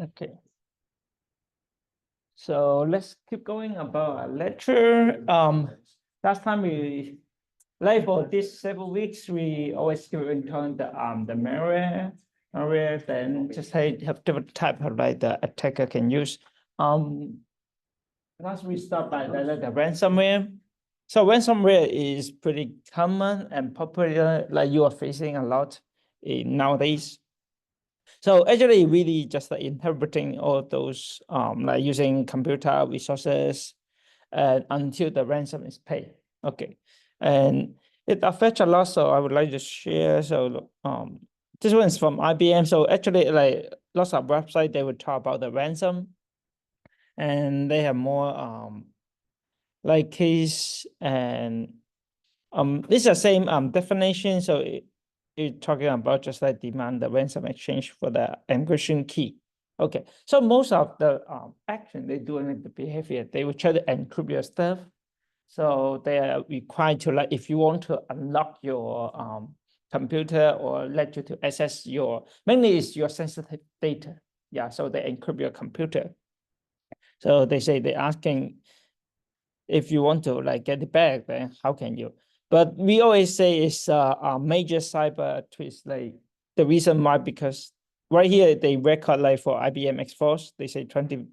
Okay. So let's keep going about our lecture. Last time like for these several weeks, we always keep on the malware, then just have different type of like the attacker can use. Last we start by the ransomware. So ransomware is pretty common and popular, like you are facing a lot nowadays. So actually really just interpreting all those like using computer resources until the ransom is paid. Okay. And it affects a lot. So I would like to share. So this one is from IBM. So actually like lots of websites, they would talk about the ransom and they have more like case and this is the same definition. So it's talking about just like demand the ransom exchange for the encryption key. Okay, so most of the action they do in the behavior, they will try to encrypt your stuff. So they are required to, like, if you want to unlock your computer or let you to access your, mainly is your sensitive data. Yeah, so they encrypt your computer. So they say they're asking if you want to like get it back, then how can you? But we always say it's a major cyber twist. Like the reason why, because right here they record like for IBM X-Force, they say 20%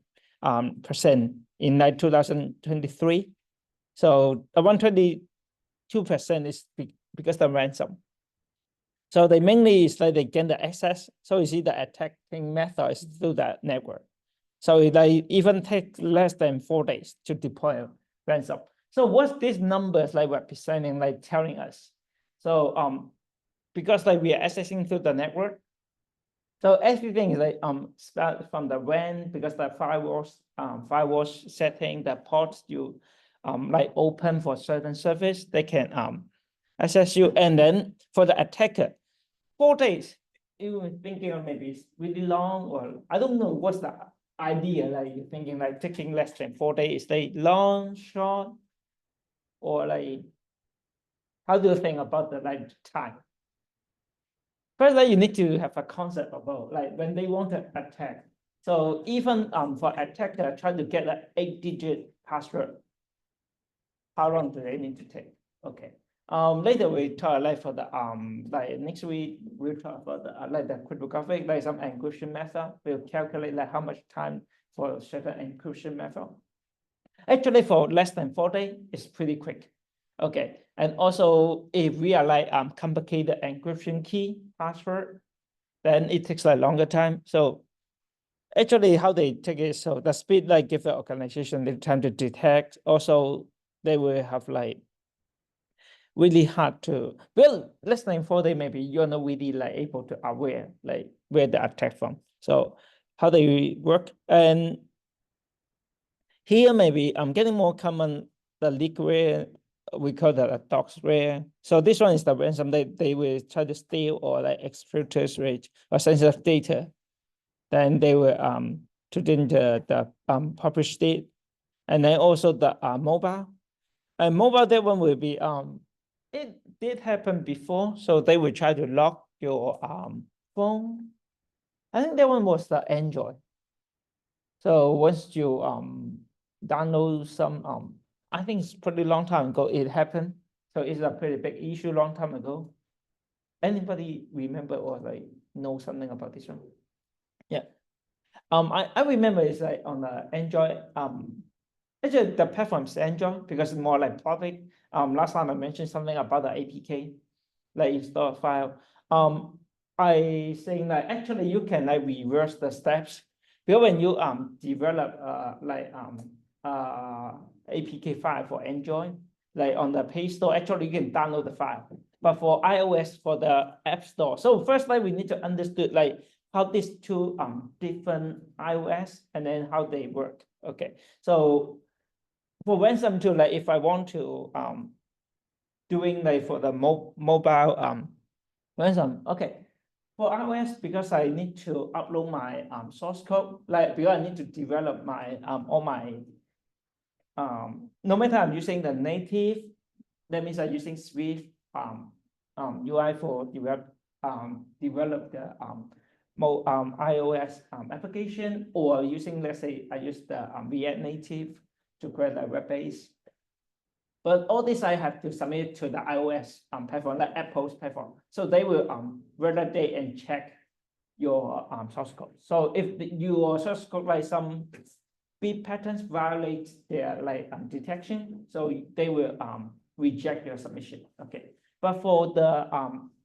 in like 2023. So around 22% is because the ransom. So they mainly is like they get the access. So you see the attacking method is through that network. So they even take less than 4 days to deploy ransom. So what's these numbers like representing, like telling us? So because like we are accessing through the network, so everything is like start from the WAN, because the firewall setting, the ports you like open for certain service, they can access you. And then for the attacker, 4 days, you were thinking of maybe it's really long, or I don't know what's the idea. Like you're thinking like taking less than 4 days, they long, short, or like how do you think about the like time? First, like you need to have a concept about like when they want to attack. So even for attacker trying to get an 8-digit password, how long do they need to take? Okay. Later we talk like for the like next week we'll talk about the like the cryptographic, like some encryption method. We'll calculate like how much time for certain encryption method. Actually, for less than 4 days, it's pretty quick. Okay, and also if we are like complicated encryption key password, then it takes like longer time. So actually, how they take it, so the speed like give the organization the time to detect. Also, they will have like really hard to, well, less than 4 days, maybe you're not really like able to aware like where the attack from. So how they work. And here maybe I'm getting more common the leakware, we call that a doxware. So this one is the ransom. They will try to steal or like exfiltrate trace or sensitive data. Then they will put in the published state. And then also the mobile. And mobile, that one will be it did happen before. So they will try to lock your phone. I think that one was the Android. So once you download some I think it's pretty long time ago it happened. So it's a pretty big issue long time ago. Anybody remember or like know something about this one? Yeah. I remember it's like on the Android. Actually the platform is Android because it's more like public. Last time I mentioned something about the APK, like install a file. I saying that actually you can like reverse the steps, because when you develop APK file for Android, like on the Play Store, actually you can download the file. But for iOS, for the App Store, so first like we need to understand like how these two different iOS and then how they work. Okay, so for ransom tool, like if I want to doing like for the mobile ransom, okay. For iOS, because I need to upload my source code, like because I need to develop my all my no matter I'm using the native, that means I'm using Swift UI for develop the iOS application, or using, let's say, I use the React Native to create a web page. But all this I have to submit to the iOS platform, like Apple's platform. So they will validate and check your source code. So if your source code like some bit patterns violate their like detection, so they will reject your submission. Okay. But for the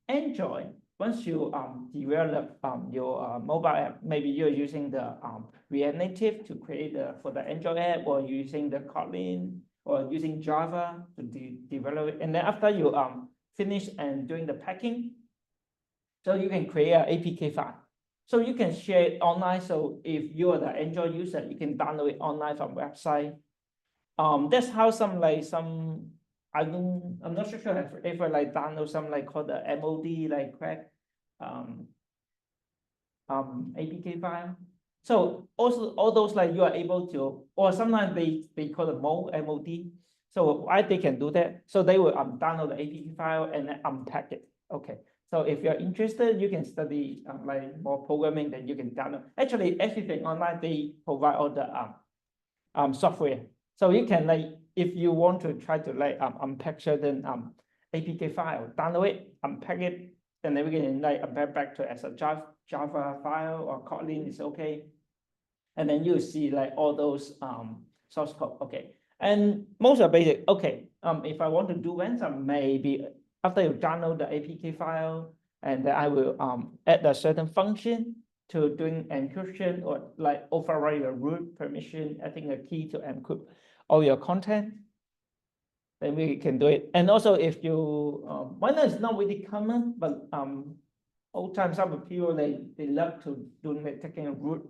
Android, once you develop your mobile app, maybe you're using the React Native to create for the Android app, or using the Kotlin, or using Java to develop it. And then after you finish and doing the packing, so you can create an APK file. So you can share it online. So if you are the Android user, you can download it online from website. That's how I'm not sure if ever like download some like called the MOD like crack APK file. So also all those like you are able to, or sometimes they call it MOD. So why they can do that? So they will download the APK file and then unpack it. Okay. So if you're interested, you can study like more programming, then you can download. Actually, everything online they provide all the software. So you can like if you want to try to like unpack certain APK file, download it, unpack it, and then we can like unpack back to as a Java file or Kotlin is okay. And then you see like all those source code. Okay. And most are basic. Okay. If I want to do ransom, maybe after you download the APK file, and then I will add a certain function to doing encryption, or like override your root permission, adding a key to encrypt all your content, then we can do it. And also if you, minor is not really common, but old time some people, they love to do taking a root.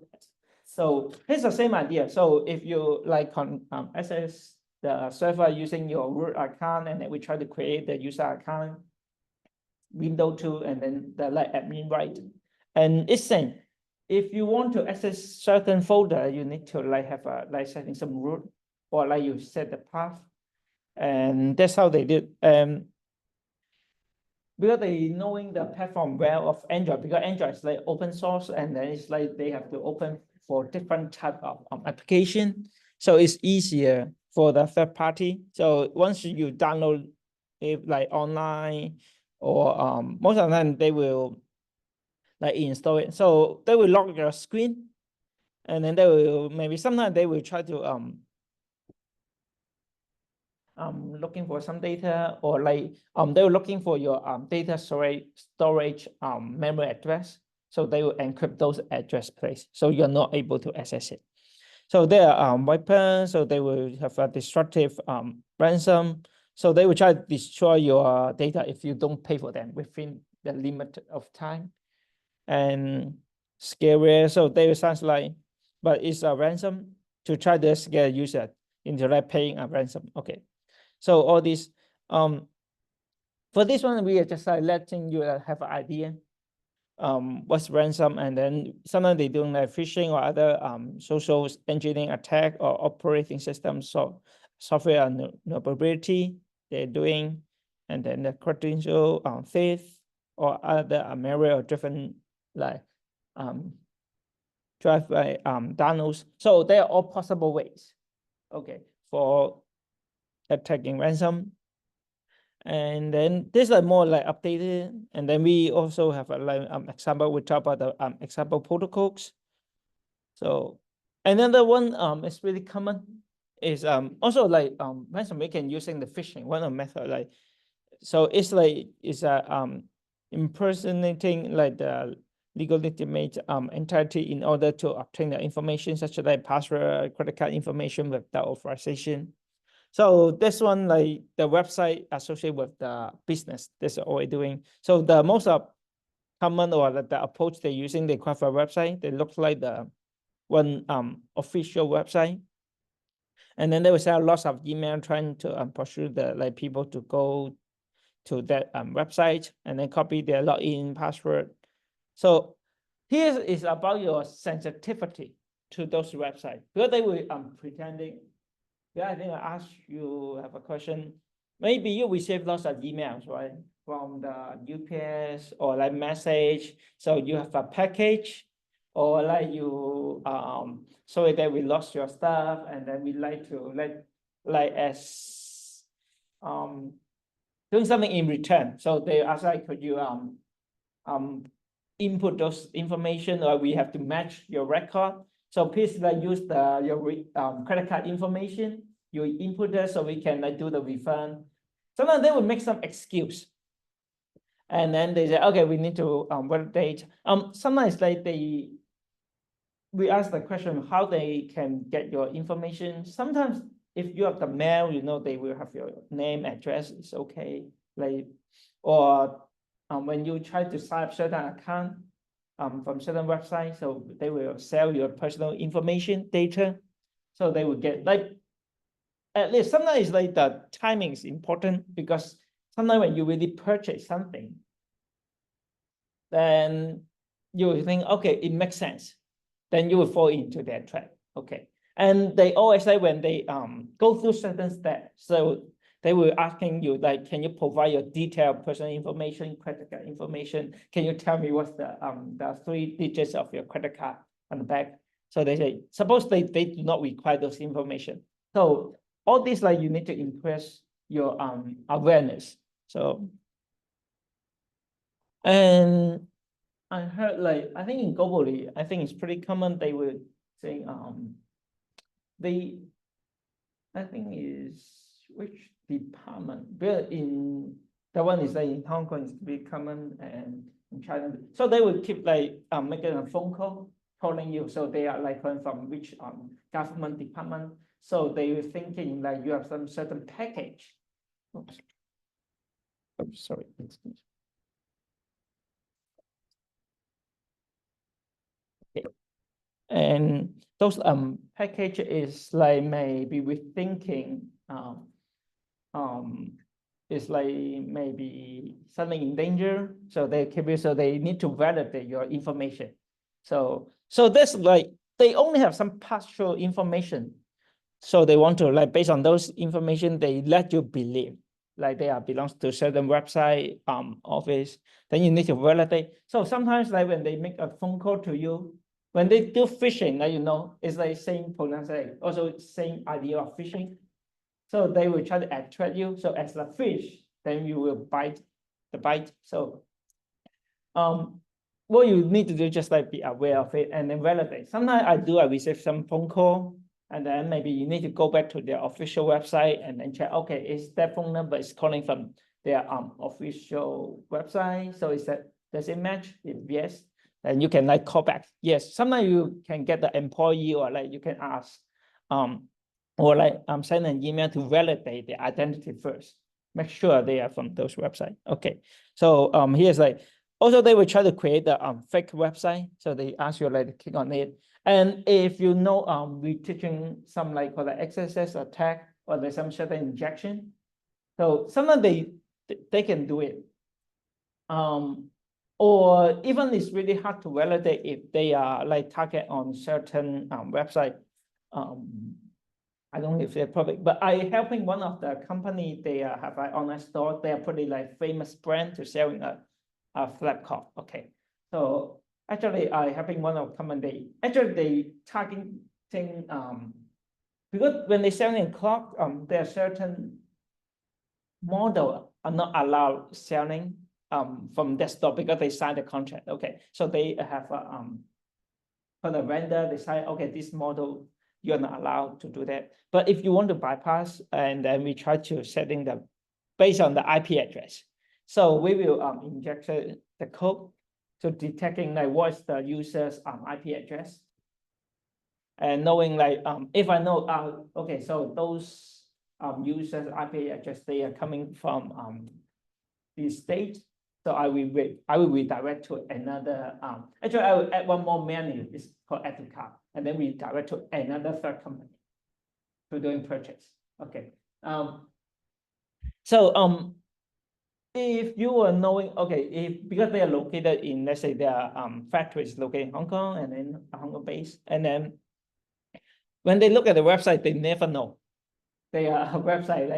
So it's the same idea. So if you like access the server using your root account, and then we try to create the user account, window 2, and then the like admin right. And it's same. If you want to access certain folder, you need to like have a like setting some root, or like you set the path, and that's how they did. Because they knowing the platform well of Android, because Android is like open source, and then it's like they have to open for different type of application, so it's easier for the third party. So once you download it like online, or most of the time they will like install it, so they will lock your screen, and then they will maybe sometimes they will try to looking for some data, or like they were looking for your data storage memory address. So they will encrypt those address place, so you're not able to access it. So they are weapons, so they will have a destructive ransom. So they will try to destroy your data if you don't pay for them within the limit of time. And scarier, so they will sound like, but it's a ransom to try to scare user into like paying a ransom. Okay. So all these, for this one, we are just like letting you have an idea what's ransom, and then sometimes they doing like phishing or other social engineering attack, or operating system software vulnerability they're doing, and then the credential thief, or other malware, or different like drive by downloads. So there are all possible ways, okay, for attacking ransom. And then this is more like updated, and then we also have a like example. We talk about the example protocols. So another one is really common is also like ransomware can using the phishing one of method, like, so it's like it's a impersonating like the legal legitimate entity in order to obtain the information such as like password, credit card information without authorization. So this one, like the website associated with the business, that's all we're doing. So the most common, or the approach they're using, they craft a website. They look like the one official website, and then they will send lots of email trying to pursue the like people to go to that website, and then copy their login password. So here is about your sensitivity to those websites, because they will pretending. Yeah, I think I asked you have a question. Maybe you receive lots of emails, right, from the UPS or like message. So you have a package, or like you sorry that we lost your stuff, and then we like to like as doing something in return. So they ask like, could you input those information, or we have to match your record. So please like use your credit card information. You input that so we can like do the refund. Sometimes they will make some excuse. And then they say, okay, we need to validate. Sometimes like we ask the question how they can get your information. Sometimes if you have the mail, you know, they will have your name, address, it's okay. Like, or when you try to sign up certain account from certain websites, so they will sell your personal information data. So they will get like, at least sometimes like the timing is important, because sometimes when you really purchase something, then you will think, okay, it makes sense. Then you will fall into that trap. Okay. And they always say when they go through certain steps, so they will asking you like, can you provide your detailed personal information, credit card information? Can you tell me what's the 3 digits of your credit card on the back? So they say, suppose they do not require those information. So all this like you need to increase your awareness. So, and I heard like, I think in globally, I think it's pretty common. They will say I think is which department, but in the one is like in Hong Kong is pretty common, and in China. So they will keep like making a phone call calling you. So they are like calling from which government department. So they were thinking like you have some certain package. Oops. Oh, sorry. Okay. And those package is like maybe with thinking it's like maybe something in danger, so they need to validate your information. So that's like they only have some partial information, so they want to like based on those information they let you believe like they are belongs to certain website office. Then you need to validate. So sometimes like when they make a phone call to you, when they do phishing, like, you know, it's like same pronunciation, also same idea of phishing. So they will try to attract you. So as a fish, then you will bite the bite. So what you need to do, just like be aware of it and then validate. Sometimes I receive some phone call, and then maybe you need to go back to their official website and then check, okay, is that phone number is calling from their official website? So is that, does it match? If yes, then you can like call back. Yes, sometimes you can get the employee, or like you can ask or like send an email to validate the identity first. Make sure they are from those websites. Okay, so here's like, also they will try to create the fake website. So they ask you like to click on it. And if you know we're teaching some like called the XSS attack, or there's some certain injection. So sometimes they can do it. Or even it's really hard to validate if they are like target on certain website. I don't know if they're public, but I helping one of the company. They have an online store. They are pretty like famous brand to selling a flat cloth. Okay, so actually I helping one of company. They targeting because when they selling cloth, there are certain model are not allowed selling from that store because they signed the contract. Okay, so they have for the vendor, they say, okay, this model you're not allowed to do that. But if you want to bypass, and then we try to setting the based on the IP address. So we will inject the code to detecting like what's the user's IP address. And knowing like if I know okay, so those users IP address, they are coming from the state. So I will redirect to another actually I will add one more menu. It's called add to cart, and then we direct to another third company to doing purchase. Okay. So if you were knowing, okay, if because they are located in, let's say their factories located in Hong Kong and then Hong Kong base, and then when they look at the website, they never know they are a website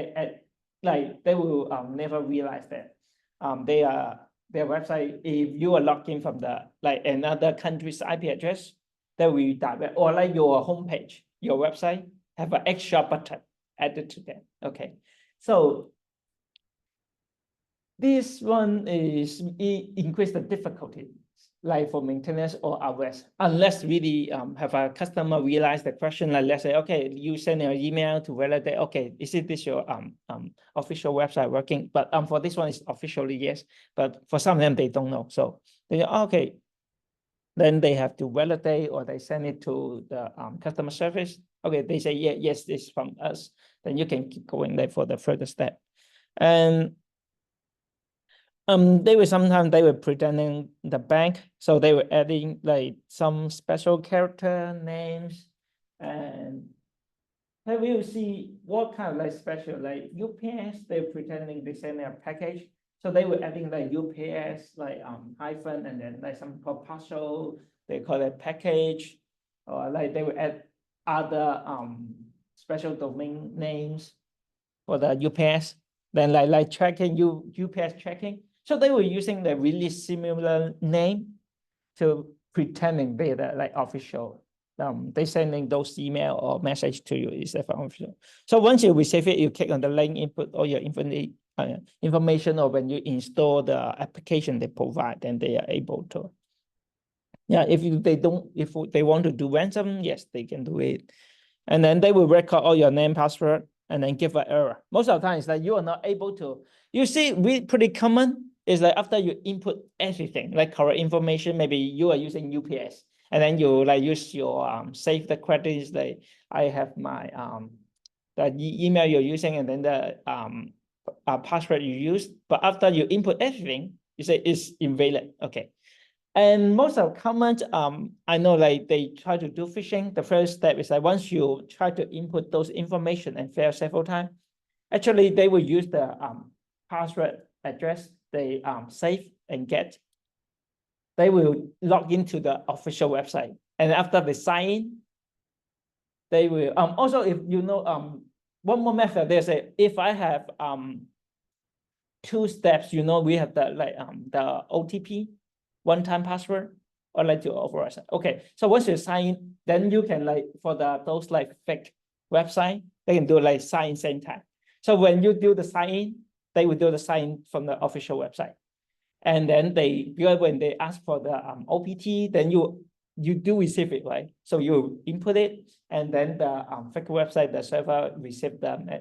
like they will never realize that. their website, if you are logged in from the like another country's IP address, that will direct, or like your homepage, your website have an extra button added to that. Okay, so this one is increase the difficulty, like for maintenance or RS, unless really have a customer realize the question, like let's say, okay, you send an email to validate, okay, is this your official website working? But for this one, it's officially yes, but for some of them, they don't know. So they okay, then they have to validate or they send it to the customer service. Okay, they say, yeah, yes, this is from us. Then you can keep going there for the further step. And they were sometimes they were pretending the bank, so they were adding like some special character names. And have you see what kind of like special like UPS? They're pretending they send a package, so they were adding like UPS like hyphen and then like some called parcel. They call it package, or like they would add other special domain names for the UPS. Then like tracking UPS tracking. So they were using the really similar name to pretending they're like official. They sending those email or message to you is official. So once you receive it, you click on the link, input all your information, or when you install the application they provide, then they are able to. Yeah, if they want to do ransom, yes, they can do it. And then they will record all your name, password, and then give an error. Most of the time, it's like you are not able to. You see, pretty common is like after you input everything, like correct information, maybe you are using UPS, and then you like use your save the credits. Like I have my the email you're using, and then the password you use. But after you input everything, you say it's invalid. Okay. And most of the comments, I know like they try to do phishing. The first step is like once you try to input those information and fail several times, actually they will use the password address they save and get. They will log into the official website, and after they sign in, they will also, if you know one more method, they say if I have two steps, you know, we have the like the OTP, one-time password, or like to authorize. Okay, so once you sign in, then you can like for those like fake website, they can do like sign in same time. So when you do the sign in, they will do the sign in from the official website. And then when they ask for the OPT, then you do receive it, right? So you input it, and then the fake website, the server receive the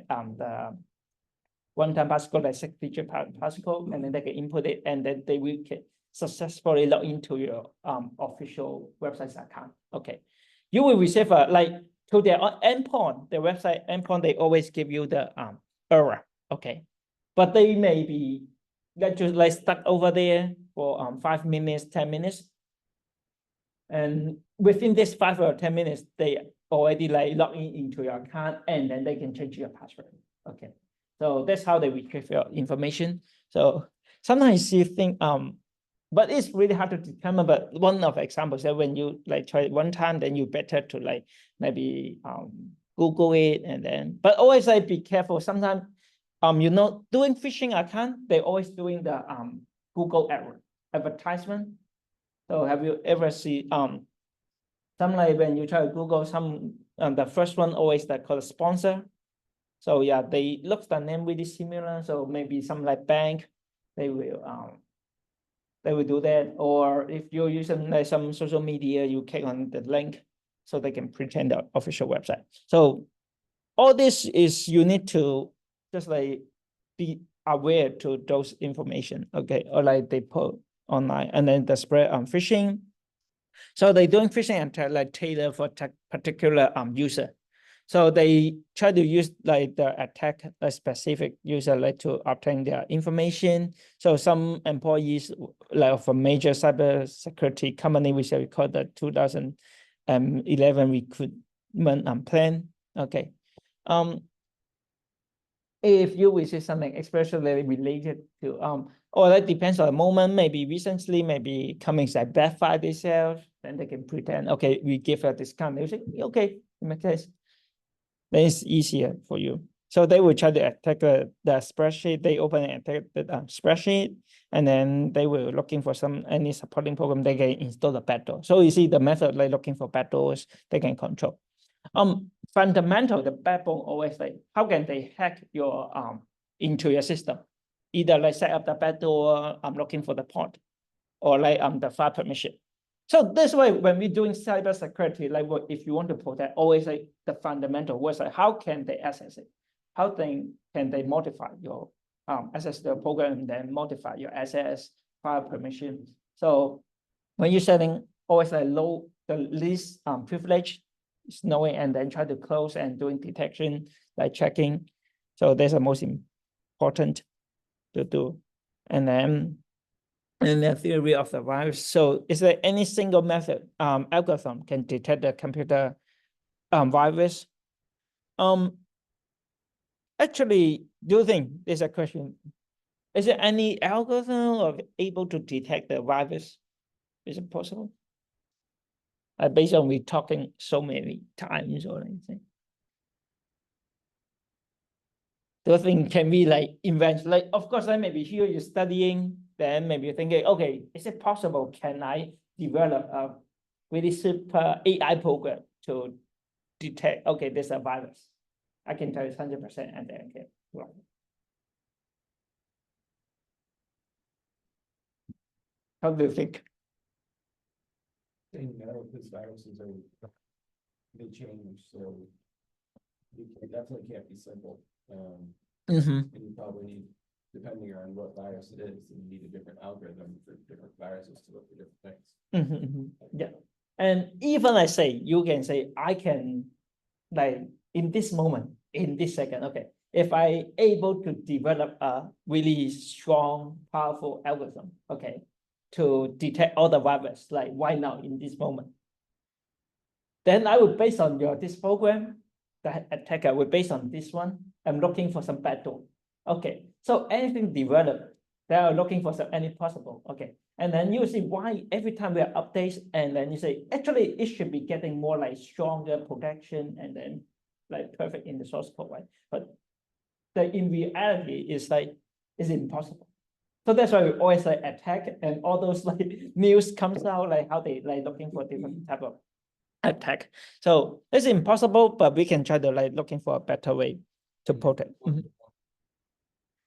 one-time passcode, like 6-digit passcode, and then they can input it, and then they will successfully log into your official website's account. Okay, you will receive like to their endpoint, their website endpoint, they always give you the error. Okay, but they may be just like stuck over there for 5 minutes, 10 minutes, and within this 5 or 10 minutes, they already like log into your account, and then they can change your password. Okay. So that's how they retrieve your information. So sometimes you think, but it's really hard to determine. But one of the examples that when you like try it one time, then you better to like maybe Google it, and then, but always like be careful. Sometimes you know, doing phishing account, they always doing the Google advertisement. So have you ever see some like when you try to Google some the first one always that called a sponsor. So yeah, they look the name really similar. So maybe some like bank, they will do that. Or if you're using like some social media, you click on the link so they can pretend the official website. So all this is you need to just like be aware to those information. Okay, or like they put online, and then the spread on phishing. So they're doing phishing attack like tailor for particular user. So they try to use like the attack a specific user like to obtain their information. So some employees like of a major cybersecurity company, which we call the 2011 recruitment plan. Okay. If you receive something especially related to or that depends on the moment, maybe recently, maybe coming like Black Friday sales, then they can pretend, okay, we give a discount. They say, okay, in my case, then it's easier for you. So they will try to attack the spreadsheet. They open and attack the spreadsheet, and then they will looking for any supporting program they can install the backdoor. So you see the method like looking for backdoors they can control. Fundamental, the backbone always like how can they hack your into your system? Either like set up the backdoor, I'm looking for the port, or like the file permission. So this way, when we're doing cybersecurity, like if you want to protect, always like the fundamental was like how can they access it? How can they modify your access the program and then modify your access file permission? So when you're setting always like the least privilege, knowing and then try to close and doing detection, like checking. So that's the most important to do. And then in the theory of the virus. So is there any single method algorithm can detect the computer virus? Actually, do you think there's a question? Is there any algorithm able to detect the virus? Is it possible? Based on we talking so many times or anything. Do you think can we like invent, like, of course, like maybe here you're studying, then maybe you're thinking, okay, is it possible? Can I develop a really super AI program to detect, okay, there's a virus. I can tell it's 100% and then okay, well. How do you think? They know because viruses are, they change, so it definitely can't be simple. And you probably need, depending on what virus it is, you need a different algorithm for different viruses to look for different things. Yeah. And even I say, you can say, I can, like, in this moment, in this second, okay, if I able to develop a really strong, powerful algorithm, okay, to detect all the virus, like why now in this moment? Then I will based on this program, the attacker will based on this one. I'm looking for some backdoor. Okay, so anything developed, they are looking for any possible. Okay, and then you see why every time we are updates, and then you say actually it should be getting more like stronger protection and then like perfect in the source code, right? But in reality is like it's impossible. So that's why we always like attack and all those like news comes out like how they like looking for different type of attack. So it's impossible, but we can try to like looking for a better way to protect.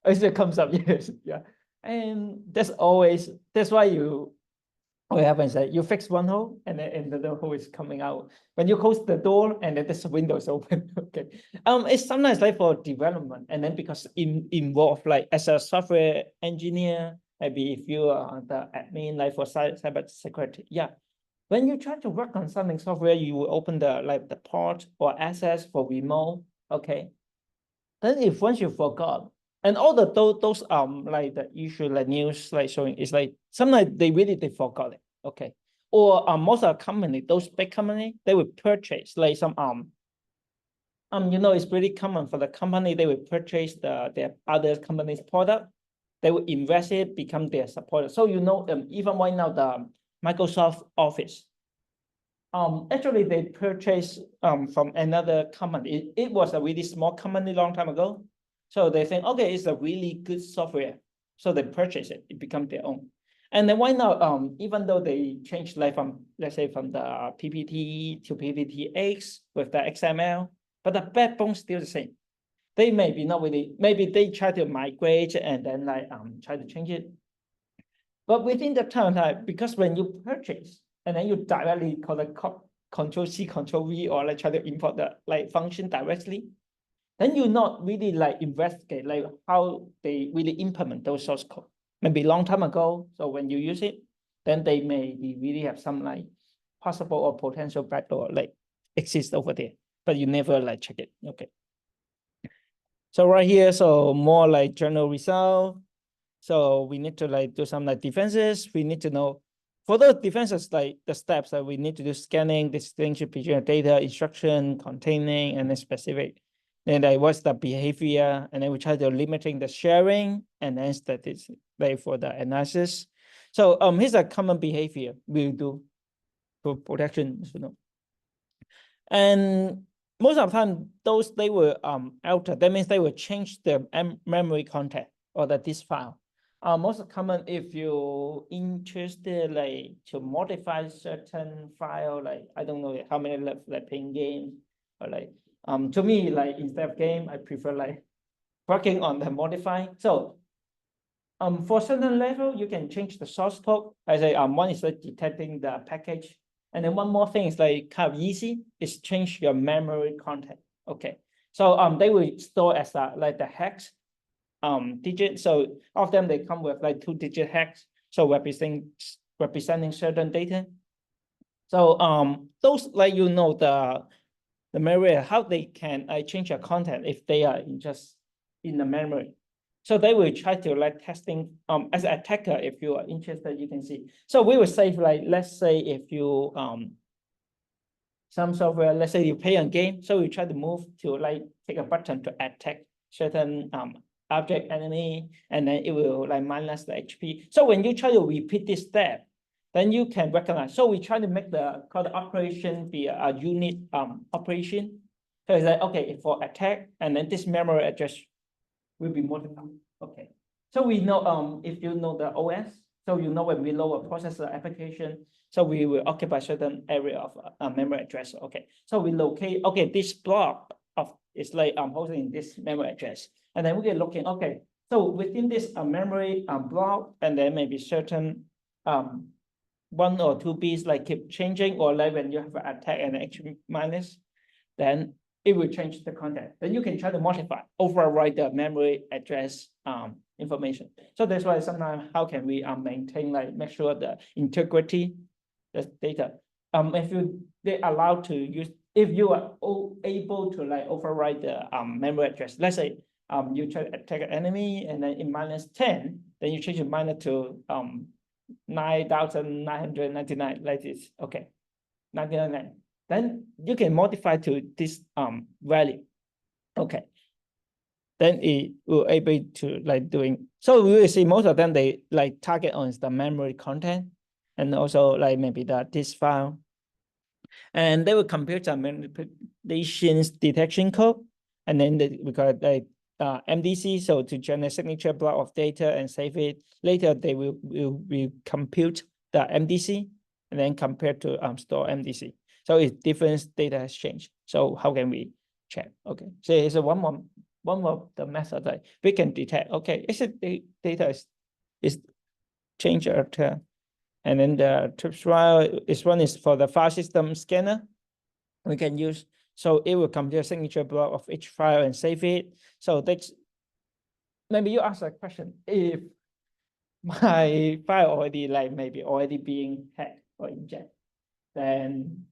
It comes up, yes, yeah. And that's why what happens that you fix one hole and then another hole is coming out. When you close the door and then this window is open. Okay. It's sometimes like for development, and then because involved like as a software engineer, maybe if you are the admin like for cyber security, yeah. When you try to work on something software, you will open the port or access for remote. Okay. Then if once you forgot, and all those like the issue like news like showing is like sometimes they forgot it. Okay. Or most of the company, those big company, they will purchase like some it's pretty common for the company, they will purchase their other company's product, they will invest it, become their supporter. So even right now the Microsoft Office, actually they purchased from another company. It was a really small company long time ago. So they think, okay, it's a really good software. So they purchase it, it becomes their own. And then why now, even though they changed like from, let's say from the PPT to PPTX with the XML, but the backbone still the same. They maybe not really, maybe they try to migrate and then like try to change it. But within the time, because when you purchase and then you directly call the Control C, Control V, or like try to import the like function directly, then you not really like investigate like how they really implement those source code. Maybe long time ago. So when you use it, then they may really have some like possible or potential backdoor like exist over there, but you never like check it. Okay. So right here, so more like general result. So we need to like do some like defenses. We need to know for those defenses, like the steps that we need to do scanning, distinction between data, instruction, containing, and then specific. Then like what's the behavior, and then we try to limiting the sharing, and then statistics like for the analysis. So here's a common behavior we do for protection. And most of the time those they will alter. That means they will change the memory content or the disk file. Most common if you interested like to modify certain file, like I don't know how many left, like playing game or like to me, like instead of game, I prefer like working on the modify. So for certain level, you can change the source code. I say one is like detecting the package. And then one more thing is like kind of easy is change your memory content. Okay. So they will store as like the hex digit. So all of them they come with like 2-digit hex. So representing certain data. So those like the memory, how they can change your content if they are just in the memory. So they will try to like testing as an attacker. If you are interested, you can see. So we will say like, let's say if you some software, let's say you play a game, so you try to move to like take a button to attack certain object enemy, and then it will like minus the HP. So when you try to repeat this step, then you can recognize. So we try to make the call the operation be a unit operation. So it's like, okay, for attack, and then this memory address will be modified. Okay. So we know if you know the OS, so you know when we load a processor application, so we will occupy certain area of memory address. Okay. So we locate, okay, this block of is like holding this memory address. And then we can looking, okay, so within this memory block, and then maybe certain 1 or 2 bits like keep changing, or like when you have an attack and HP minus, then it will change the content. Then you can try to modify, override the memory address information. So that's why sometimes how can we maintain, like make sure the integrity, the data. If they allowed to use, if you are able to like override the memory address, let's say you try to attack an enemy and then in -10, then you change it minus to 9,999 like this. Okay, 999. Then you can modify to this value. Okay. Then it will able to like doing. So we will see most of them they like target on the memory content, and also like maybe the disk file. And they will compute the manipulations detection code, and then we call it like MDC. So to generate signature block of data and save it. Later they will compute the MDC and then compare to store MDC. So it's different data has changed. So how can we check? Okay, so it's one of the methods that we can detect. Okay, is it the data is changed or and then the tripwire is one is for the file system scanner we can use. So it will compute a signature block of each file and save it. So that's maybe you ask a question, if my file already like maybe already being hacked or injected, then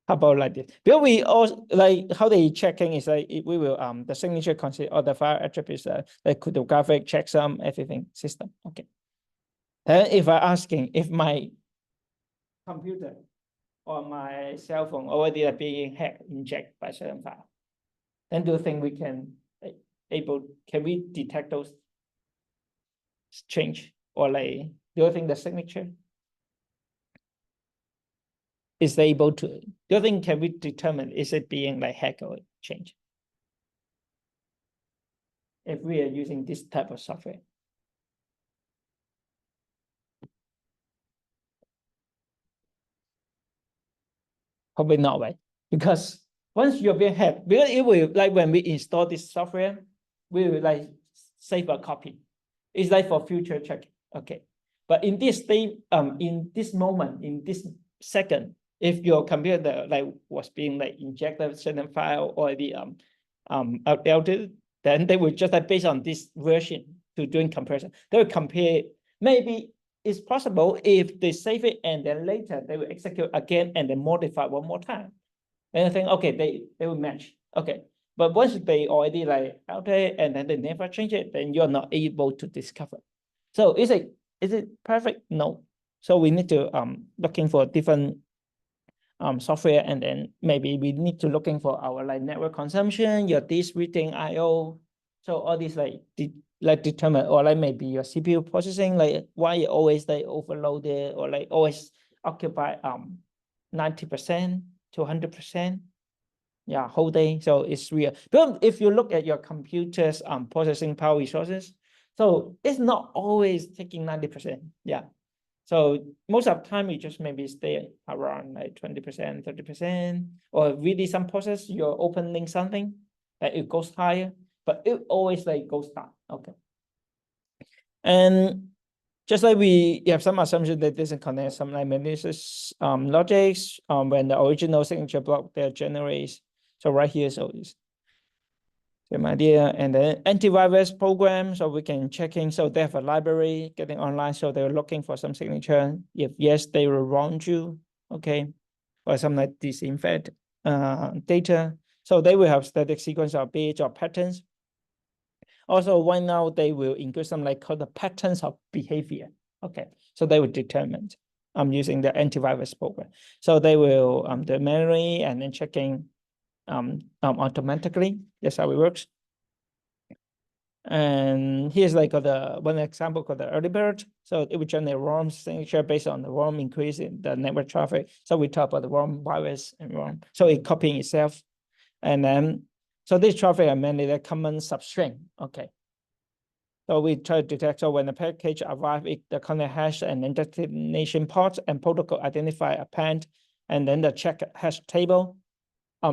how about like this? Because we also like how they checking is like we will the signature consist or the file attributes like cryptographic checksum everything system. Okay. Then if I asking if my computer or my cell phone already being hacked, injected by certain file, then do you think we can can we detect those change, or like do you think the signature is able to, do you think can we determine is it being like hacked or change if we are using this type of software? Probably not, right? Because once you're being hacked, because it will like when we install this software, we will like save a copy. It's like for future check. Okay. But in this state, in this moment, in this second, if your computer like was being like injected certain file or the outdated, then they will just like based on this version to doing comparison. They will compare. Maybe it's possible if they save it and then later they will execute again and then modify one more time. And I think okay, they will match. Okay. But once they already like out there and then they never change it, then you're not able to discover. So is it perfect? No. So we need to looking for different software, and then maybe we need to looking for our like network consumption, your disk reading IO. So all these like determine, or like maybe your CPU processing, like why it always like overloaded or like always occupy 90% to 100%. Yeah, whole day. So it's real. But if you look at your computer's processing power resources, so it's not always taking 90%. Yeah. So most of the time you just maybe stay around like 20%, 30%, or really some process you're opening something that it goes higher, but it always like goes down. Okay. And just like we have some assumption that this connect some like malicious logics when the original signature block there generates. So right here, so it's same idea. And then antivirus program, so we can checking. So they have a library getting online. So they're looking for some signature. If yes, they will run you. Okay. Or some like disinfect data. So they will have static sequence of bits or patterns. Also, right now they will include some like called the patterns of behavior. Okay. So they will determine using the antivirus program. So they will the memory and then checking automatically. That's how it works. And here's like the one example called the early bird. So it would generate ROM signature based on the ROM increase in the network traffic. So we talk about the ROM virus and ROM. So it copying itself. And then, so this traffic are mainly the common substring. Okay. So we try to detect, so when the package arrives, the content hash and then destination port and protocol identify append, and then the check hash table.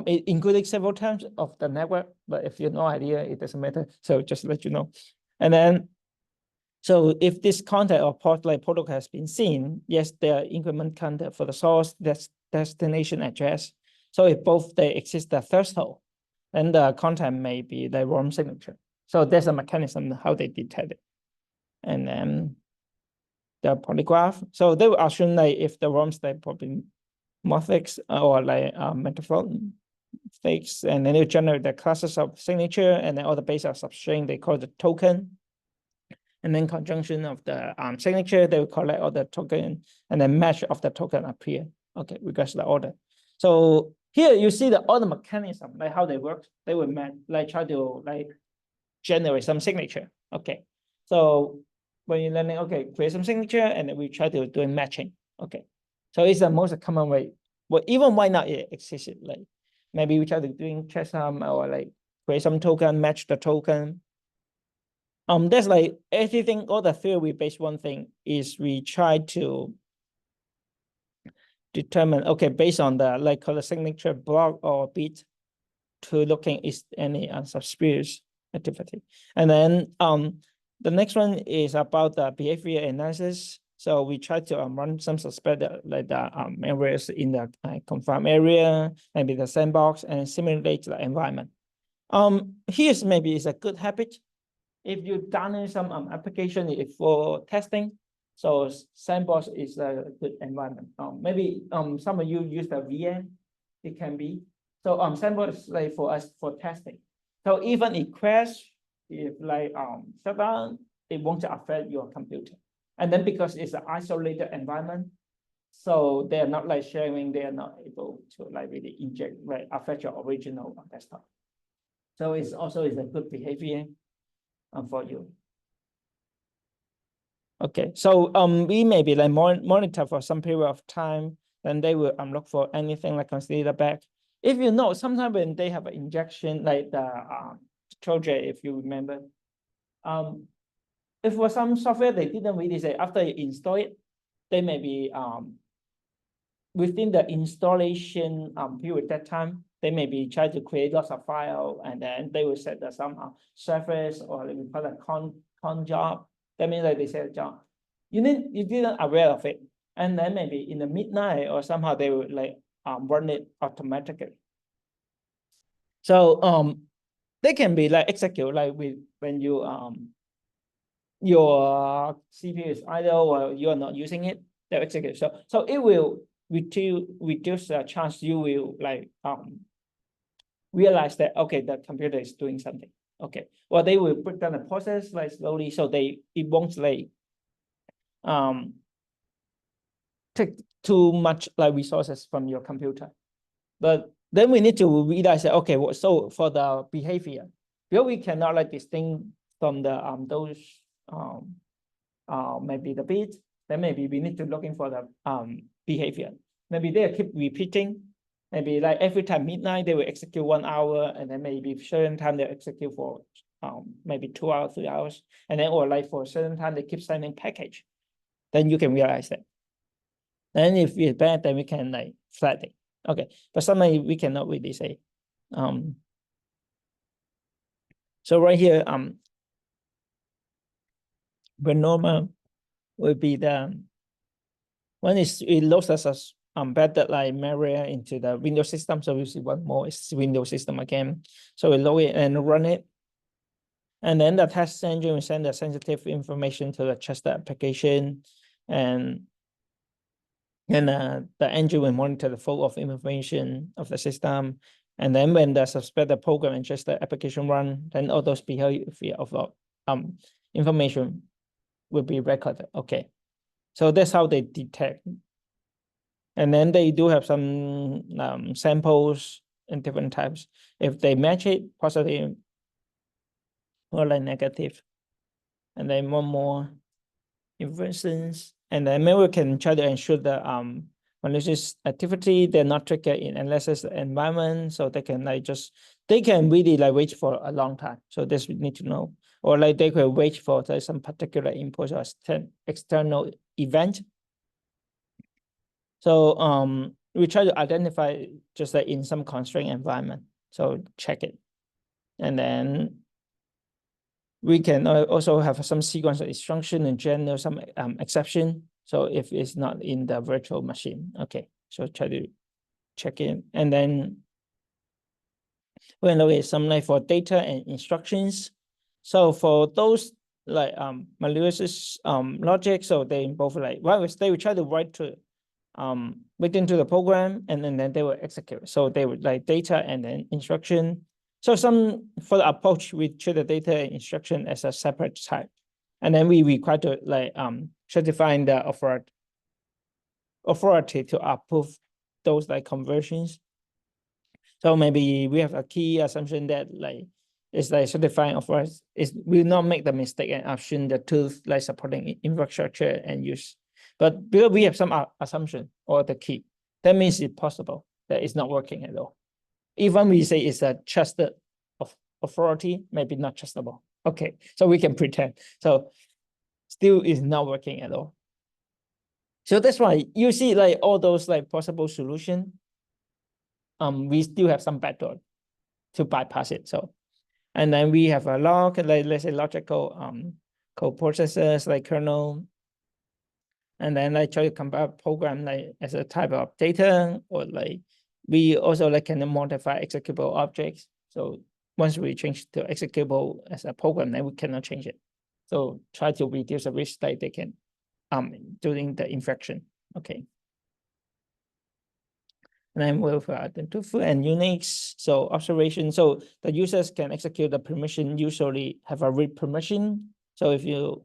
It including several times of the network, but if you have no idea, it doesn't matter. So just let you know. And then, so if this content or port like protocol has been seen, yes, there increment content for the source, that's destination address. So if both they exist the threshold, then the content may be the ROM signature. So there's a mechanism how they detect it. And then the polygraph. So they will assume like if the ROMs they probably morphics or like metaphor fakes, and then it generate the classes of signature and then all the base of substring, they call the token. And then conjunction of the signature, they will collect all the token and then match of the token appear. Okay, regards to the order. So here you see the order mechanism, like how they work. They will match, like try to like generate some signature. Okay. So when you're learning, okay, create some signature and then we try to do matching. Okay. So it's the most common way. Well, even why not it exists, like maybe we try to doing checksum or like create some token, match the token. That's like everything, all the theory based one thing is we try to determine, okay, based on the like call the signature block or bit to looking is any suspicious activity. And then the next one is about the behavior analysis. So we try to run some suspect like the areas in the confined area, maybe the sandbox, and simulate the environment. Here's maybe is a good habit. If you done some application for testing, so sandbox is a good environment. Maybe some of you use the VM, it can be. So sandbox is like for us for testing. So even it crash, if like shut down, it won't affect your computer. And then because it's an isolated environment, so they are not like sharing, they are not able to like really inject, like affect your original desktop. So it's also is a good behavior for you. Okay, so we maybe like monitor for some period of time, then they will look for anything like consider back. If you know, sometimes when they have an injection, like the Trojan, if you remember, if for some software they didn't really say after you install it, they may be within the installation period that time, they may be try to create lots of file and then they will set some surface or they will call a con job. That means that they set a job. You didn't aware of it. And then maybe in the midnight or somehow they will like run it automatically. So they can be like execute like with when you your CPU is idle or you are not using it, they'll execute. So it will reduce the chance you will like realize that okay, the computer is doing something. Okay. Well, they will break down the process like slowly so it won't like take too much like resources from your computer. But then we need to realize that okay, well, so for the behavior, because we cannot like distinct from the those maybe the bit, then maybe we need to looking for the behavior. Maybe they keep repeating, maybe like every time midnight, they will execute 1 hour, and then maybe certain time they execute for maybe 2 hours, 3 hours, and then or like for a certain time they keep sending package. Then you can realize that. And if it's bad, then we can like flag it. Okay, but sometimes we cannot really say. So right here, the normal will be the one is it loads us as embedded like malware into the Windows system. So we see one more is Windows system again. So we load it and run it. And then the test engine will send the sensitive information to the trusted application, and the engine will monitor the flow of information of the system. And then when the suspected program and just the application run, then all those behavior of information will be recorded. Okay, so that's how they detect. And then they do have some samples in different types. If they match it positive or like negative, and then one more inference, and then maybe we can try to ensure that malicious activity they're not triggered in analysis environment, so they can like they can really like wait for a long time. So this we need to know, or like they could wait for some particular input or external event. So we try to identify just like in some constraint environment. So check it, and then we can also have some sequence of instruction and general some exception. So if it's not in the virtual machine, okay. So try to check it, and then we look at some like for data and instructions. So for those like malicious logic, so they both like they will try to write to within to the program, and then they will execute. So they would like data and then instruction. So some for the approach, we treat the data and instruction as a separate type, and then we require to like certifying the authority to approve those like conversions. So maybe we have a key assumption that like it's like certifying authority is will not make the mistake and option the tools like supporting infrastructure and use. But because we have some assumption or the key, that means it's possible that it's not working at all. Even we say it's a trusted authority, maybe not trustable. Okay, so we can pretend. So still is not working at all. So that's why you see like all those like possible solution. We still have some backdoor to bypass it. So, and then we have a log, like let's say logical code processors like kernel. And then I try to compare program like as a type of data, or like we also like can modify executable objects. So once we change to executable as a program, then we cannot change it. So try to reduce the risk that they can during the infection. Okay. And then with identifier and Unix, so observation. So the users can execute the permission, usually have a read permission. So if you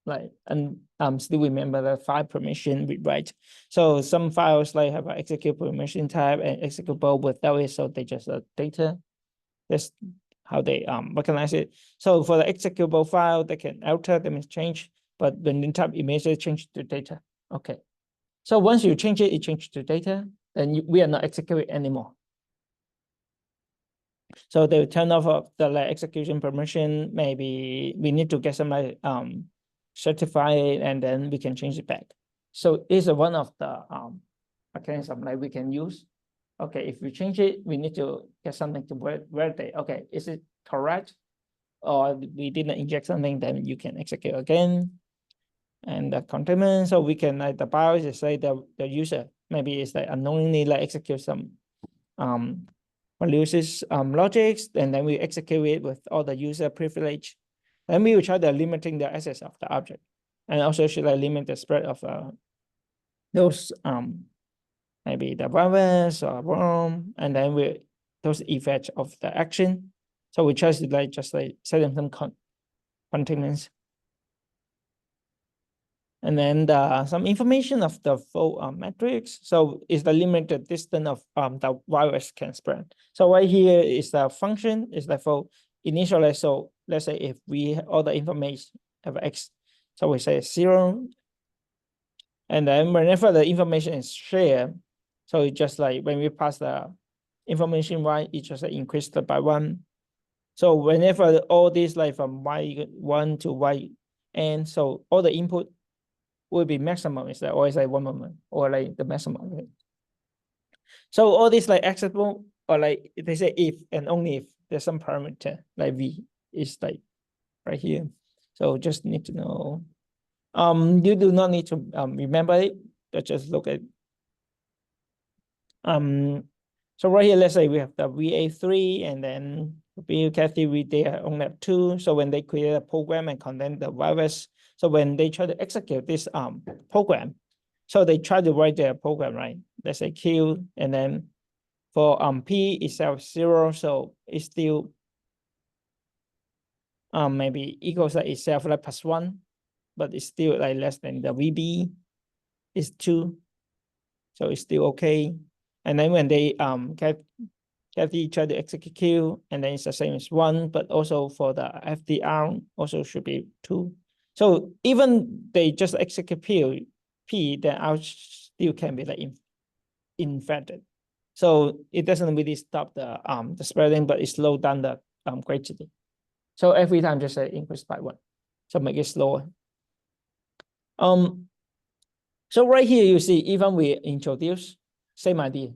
like, and still remember the file permission read write. So some files like have an execute permission type and executable without it, so they just data. That's how they recognize it. So for the executable file, they can alter, they may change, but when you type immediately change to data. Okay. So once you change it, it changes to data, then we are not executing anymore. So they will turn off the like execution permission. Maybe we need to get some like certify it, and then we can change it back. So it's one of the mechanism like we can use. Okay, if we change it, we need to get something to validate. Okay, is it correct? Or we didn't inject something, then you can execute again. And the containment, so we can like the BIOS is like the user maybe it's like unknowingly like execute some malicious logics, and then we execute it with all the user privilege. Then we will try to limiting the access of the object, and also should like limit the spread of those maybe the virus or worm, and then we those effects of the action. So we try to like just like set them some containments. And then some information of the full matrix. So it's the limited distance of the virus can spread. So right here is the function, is the full initially. So let's say if we all the information have X, so we say 0. And then whenever the information is shared, So it's just like when we pass the information y, it just increased by 1. So whenever all these like from y1 to yn, so all the input will be maximum, is that always like 1 moment or like the maximum, right? So all these like acceptable, or like they say if and only if there's some parameter like v is like right here. So just need to know. You do not need to remember it, but just look at so right here, let's say we have the VA3 and then VUCAT3, they only have 2. So when they create a program and contain the virus, so when they try to execute this program, so they try to write their program, right? Let's say Q, and then for P itself 0, so it's still maybe equals like itself like +1, but it's still like less than the VB is 2, so it's still okay. And then when they FD try to execute Q, and then it's the same as 1, but also for the FDR also should be 2. So even they just execute P, then out still can be like infected. So it doesn't really stop the spreading, but it slow down the gradually. So every time just say increase by 1, so make it slower. So right here you see, even we introduce same idea,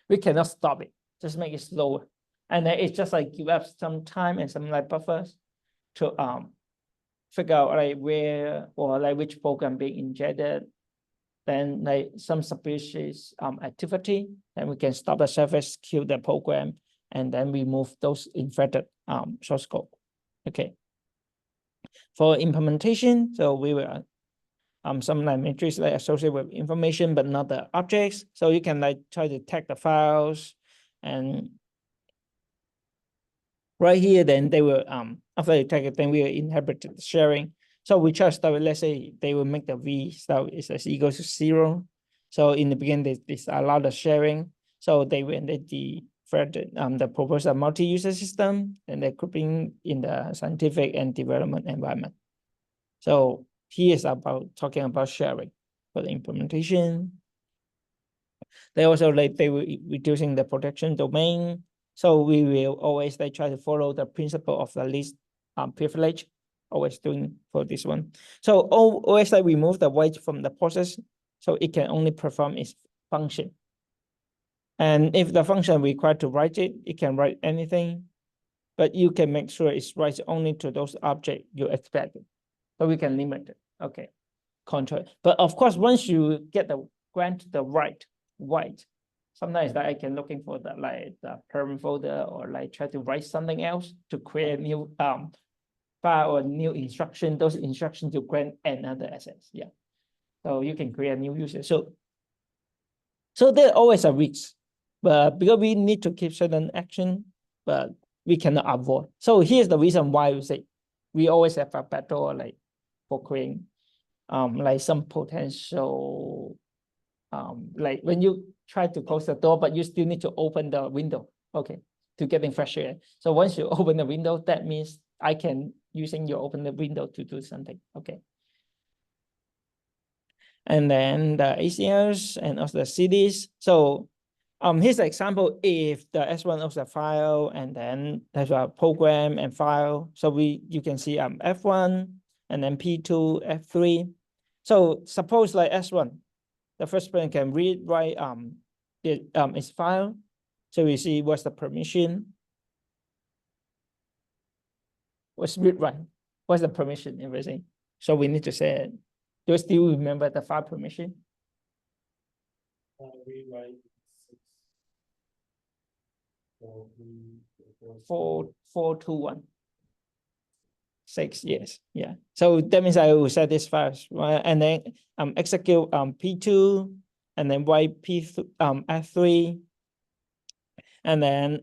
we cannot stop it, just make it slower, and then it's just like give up some time and some like buffers to figure out like where or like which program being injected, then like some suspicious activity, then we can stop the service, kill the program, and then remove those infected source code. Okay. For implementation, so we will some like matrix like associated with information but not the objects. So you can like try to tag the files, and right here then they will after you tag it, then we will inherit the sharing. So we try to start with, let's say they will make the v start is as equals to 0. So in the beginning they allow the sharing. So they will the proposed multi-user system, and they're grouping in the scientific and development environment. So he is about talking about sharing for the implementation. They also like they were reducing the protection domain. So we will always like try to follow the principle of the least privilege, always doing for this one. So always like remove the weight from the process, so it can only perform its function. And if the function required to write it, it can write anything, but you can make sure it's writes only to those objects you expect. So we can limit it. Okay, control. But of course, once you get the grant the right, sometimes that I can looking for the like the parent folder or like try to write something else to create new file or new instruction. Those instructions to grant another access. Yeah, so you can create a new user. So there always a risk, but because we need to keep certain action, but we cannot avoid. So here's the reason why we say we always have a battle like for creating like some potential like when you try to close the door, but you still need to open the window, okay, to getting fresh air. So once you open the window, that means I can using you open the window to do something, okay. And then the ACLs and also the CDs. So here's the example. If the S1 of the file, and then there's a program and file. So you can see F1 and then P2, F3. So suppose like S1, the first person can read, write its file. So we see what's the permission, what's read, write, what's the permission, everything. So we need to say it. Do you still remember the file permission? Read, write, 4.2.1. 6, yes, yeah. So that means I will set this first, and then execute P2, and then write F3, and then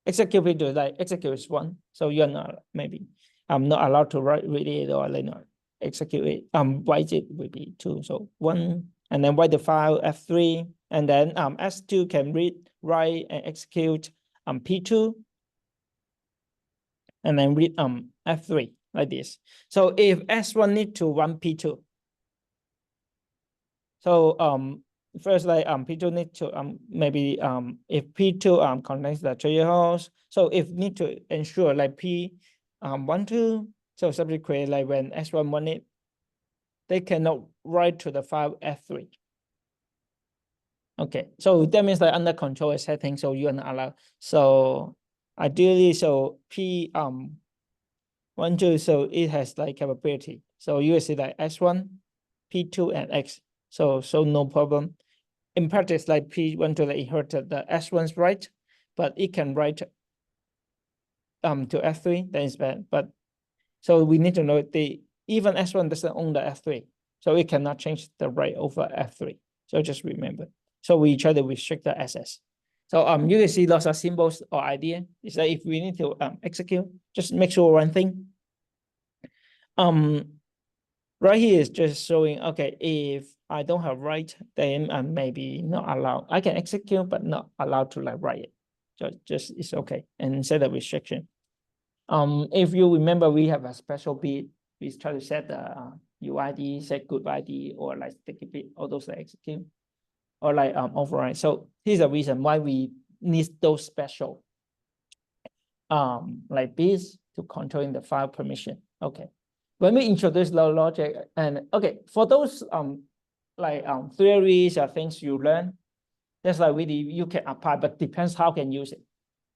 execute P2 like execute is 1. So you're not maybe not allowed to read it or like not execute it. Write it will be 2, so 1, and then write the file F3, and then S2 can read, write, and execute P2, and then read F3 like this. So if S1 need to run P2, so first like P2 need to maybe if P2 connects the trigger host, so if need to ensure like P12, so subject create like when S1 want it, they cannot write to the file F3. Okay, so that means like under control setting, so you are not allowed. So ideally, so P12, so it has like capability. So you will see like S1, P2, and X. So no problem. In practice, like P12 like inherited the S1's right, but it can write to F3, that is bad. But so we need to know even S1 doesn't own the F3, so it cannot change the right over F3. So just remember. So we try to restrict the access. So you can see lots of symbols or idea. Is that if we need to execute, just make sure one thing. Right here is just showing, okay, if I don't have write, then I'm maybe not allowed. I can execute, but not allowed to like write it. So just it's okay. And set a restriction. If you remember, we have a special bit. We try to set the UID, set good ID, or like sticky bit, all those like execute, or like override. So here's the reason why we need those special like this to controlling the file permission. Okay. When we introduce low logic, and okay, for those theories or things you learn, that's like really you can apply, but depends how can use it.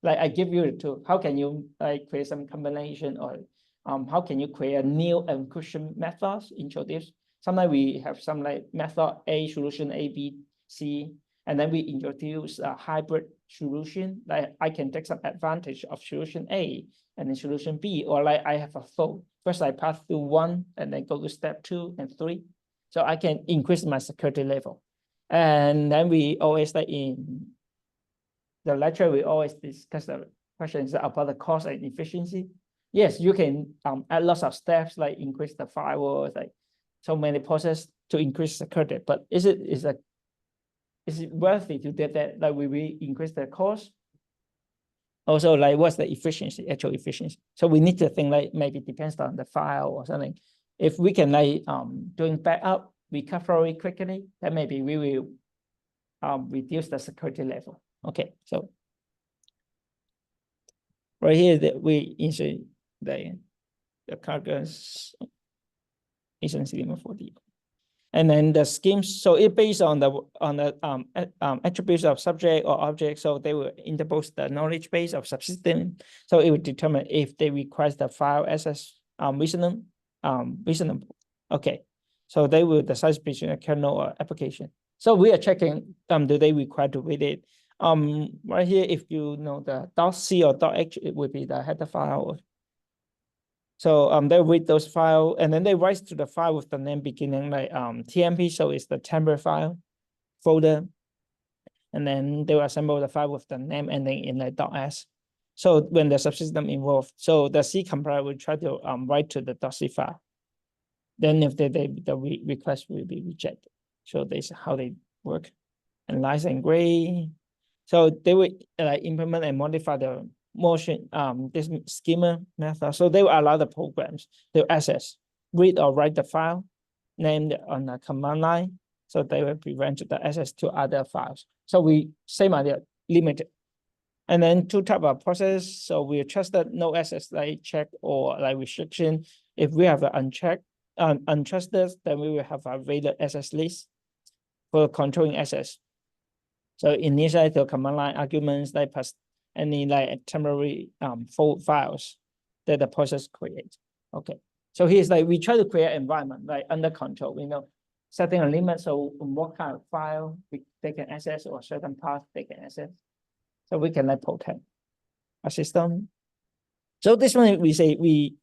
Like I give you the tool, how can you like create some combination, or how can you create a new encryption methods introduce? Sometimes we have some like method A, solution A, B, C, and then we introduce a hybrid solution. Like I can take some advantage of solution A and then solution B, or like I have a flow. First I pass through 1 and then go to step 2 and 3. So I can increase my security level. And then we always like in the lecture, we always discuss the questions about the cost and efficiency. Yes, you can add lots of steps like increase the firewall, like so many processes to increase security. But is it worthy to do that? Like will we increase the cost? Also, like what's the efficiency, actual efficiency? So we need to think like maybe depends on the file or something. If we can like doing backup recovery quickly, then maybe we will reduce the security level. Okay, so right here that we insert the carcass instance limit for the, and then the schemes. So it based on the attributes of subject or object. So they will interpose the knowledge base of subsystem. So it will determine if they request the file access reasonable. Okay, so they will decide between a kernel or application. So we are checking do they require to read it. Right here, if you know the .c or .h, it would be the header file. So they read those files and then they write to the file with the name beginning like TMP, so it's the temporary file folder. And then they will assemble the file with the name ending in like .s. So when the subsystem involved, so the C compiler will try to write to the .c file. Then if the request will be rejected. So this is how they work. And light and gray. So they will implement and modify the motion this schema method. So they will allow the programs to access, read or write the file named on the command line. So they will prevent the access to other files. So we same idea, limited. And then two type of process. So we trusted no access like check or like restriction. If we have an unchecked, untrusted, then we will have a valid access list for controlling access. So initialize the command line arguments like pass any like temporary files that the process creates. Okay. So here's like we try to create an environment like under control. We know setting a limit. So what kind of file they can access or certain path they can access. So we can like protect a system. So this one we say we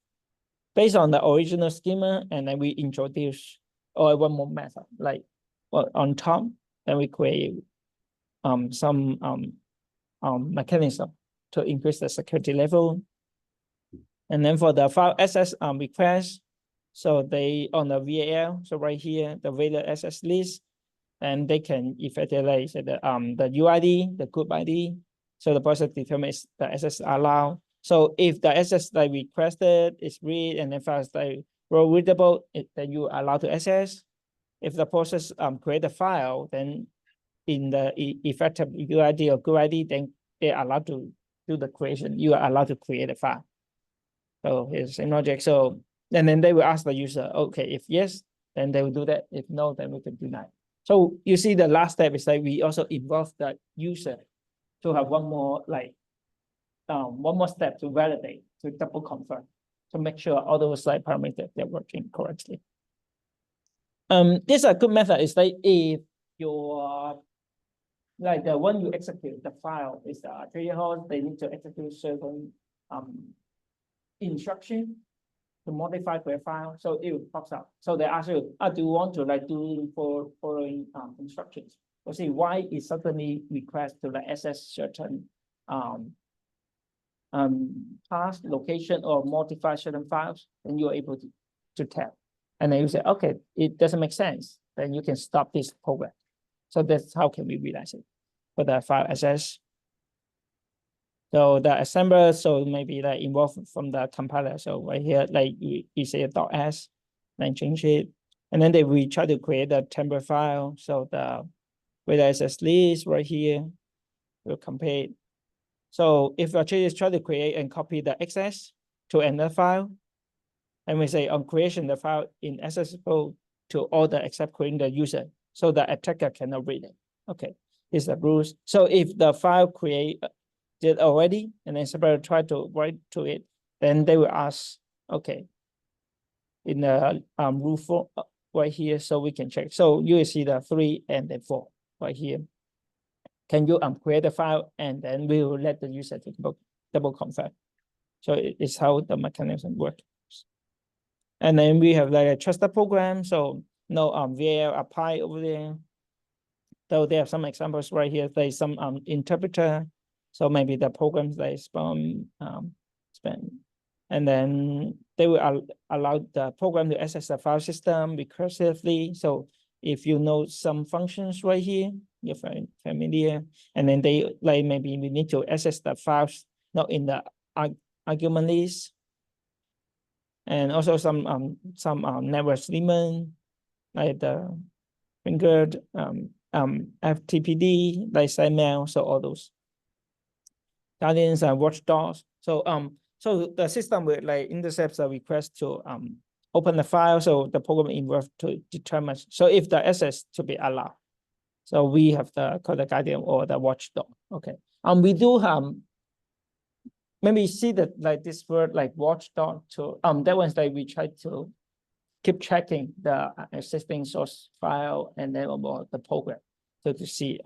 based on the original schema and then we introduce or one more method like well on top, then we create some mechanism to increase the security level. And then for the file access request, so they on the VAL, so right here, the valid access list, and they can effectively say the UID, the group ID. So the process determines the access allowed. So if the access like requested is read and then files like readable, then you are allowed to access. If the process create a file, then in the effective UID or GUID, then they're allowed to do the creation. You are allowed to create a file. So here's the same logic. So, and then they will ask the user, okay, if yes, then they will do that. If no, then we can deny. So you see the last step is like we also involve the user to have one more step to validate, to double confirm, to make sure all those like parameters they're working correctly. This is a good method. Is like if your like the one you execute the file is the trigger host, they need to execute certain instruction to modify their file, so it pops up. So they ask you, do you want to like do for following instructions? You see why it suddenly request to like access certain path, location, or modify certain files, then you're able to tell. And then you say, okay, it doesn't make sense. Then you can stop this program. So that's how can we realize it for the file access. So the assembler, so maybe like involved from the compiler. So right here, like you say .s, then change it. And then we try to create a template file. So the with access list right here, we'll compare it. So if our change is try to create and copy the access to another file, and we say on creation, the file inaccessible to all the except creating the user. So the attacker cannot read it. Okay, here's the rules. So if the file created already, and then somebody try to write to it, then they will ask, okay, in the rule 4 right here, so we can check. So you will see the 3 and the 4 right here. Can you create a file, and then we will let the user to double confirm. So it's how the mechanism works. And then we have like a trusted program. So no VAL apply over there. So there are some examples right here. There's some interpreter. So maybe the programs like spam, and then they will allow the program to access the file system recursively. So if you know some functions right here, you're familiar, and then they like maybe we need to access the files not in the argument list, and also some network element like the fingered FTPD like SiteMail, so all those guardians and watchdogs. So so the system will like intercepts a request to open the file, so the program involved to determine so if the access to be allowed. So we have the guardian or the watchdog. Okay. We do maybe see that like this word like watchdog to that one's like we try to keep checking the existing source file and then about the program. So to see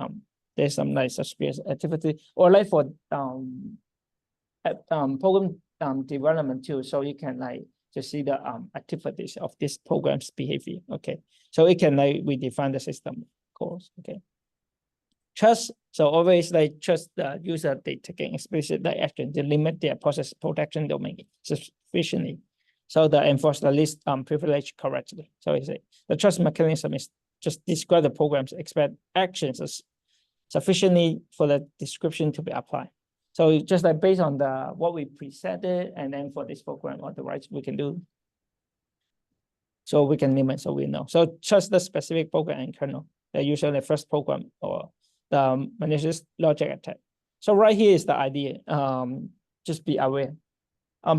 there's some like suspicious activity, or like for program development too. So you can like to see the activities of this program's behavior. Okay. So it can like we define the system calls. Okay. Trust, so always like trust the user they taking explicit like action to limit their process protection domain sufficiently. So the enforce the list privilege correctly. So it's the trust mechanism is just describe the program's expect actions as sufficiently for the description to be applied. So just like based on the what we presented, and then for this program, what the rights we can do. So we can limit, so we know. So trust the specific program and kernel, the usually the first program or the malicious logic attack. So right here is the idea. Just be aware.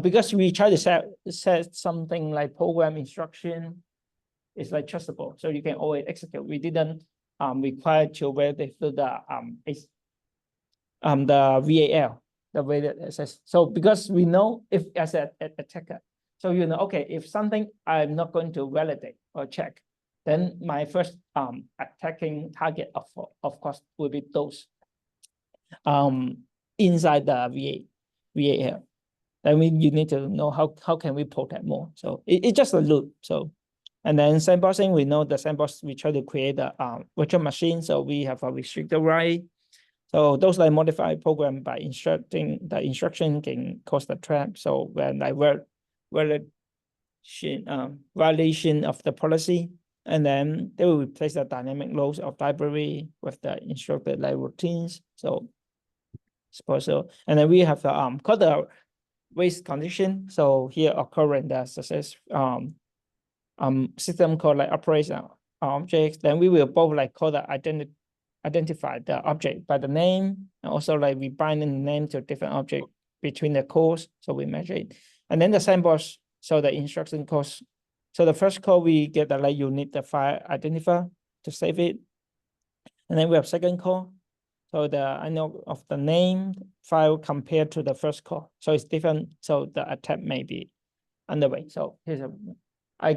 Because we try to set something like program instruction, it's like trustable, so you can always execute. We didn't require to validate through the VAL, the way that it says. So because we know if as an attacker, so you know, okay, if something I'm not going to validate or check, then my first attacking target of course will be those inside the VAL. Then you need to know how can we protect more. So it's just a loop. So and then sandboxing, we know the sandbox, we try to create a virtual machine. So we have a restricted right. So those like modified program by instructing the instruction can cause the trap. So when I violation of the policy, and then they will replace the dynamic loads of library with the instructed like routines. So suppose so. And then we have the called the race condition. So here occurring the success system called like operation objects. Then we will both like call the identify the object by the name, and also like we bind in the name to different object between the calls. So we measure it. And then the sandbox, so the instruction calls. So the first call we get that like you need the file identifier to save it. And then we have second call. So I know of the name file compared to the first call. So it's different. So the attempt may be underway. So here's I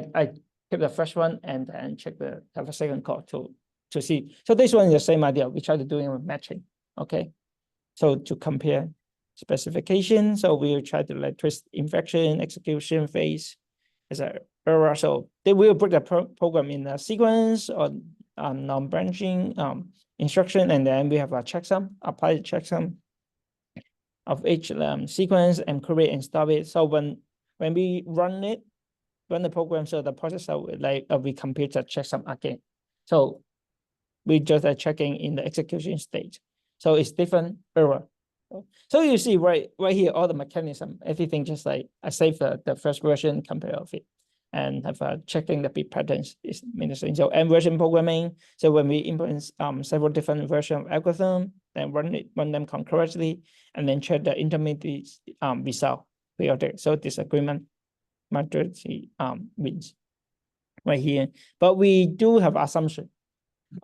keep the first one and then check have a second call to see. So this one is the same idea. We try to do it with matching. Okay. So to compare specification. So we will try to like twist infection, execution phase as a error. So they will put the program in a sequence or non-branching instruction, and then we have a checksum, apply the checksum of each sequence and create and stop it. So when we run the program, so the processor will like we compute the checksum again. So we just are checking in the execution stage. So it's different error. So you see right here, all the mechanism, everything just like I save the first version compare of it and have checking the bit patterns is interesting. So M version programming. So when we implement several different version of algorithm, then run them concurrently, and then check the intermediate result periodic. So disagreement majority wins right here. But we do have assumption.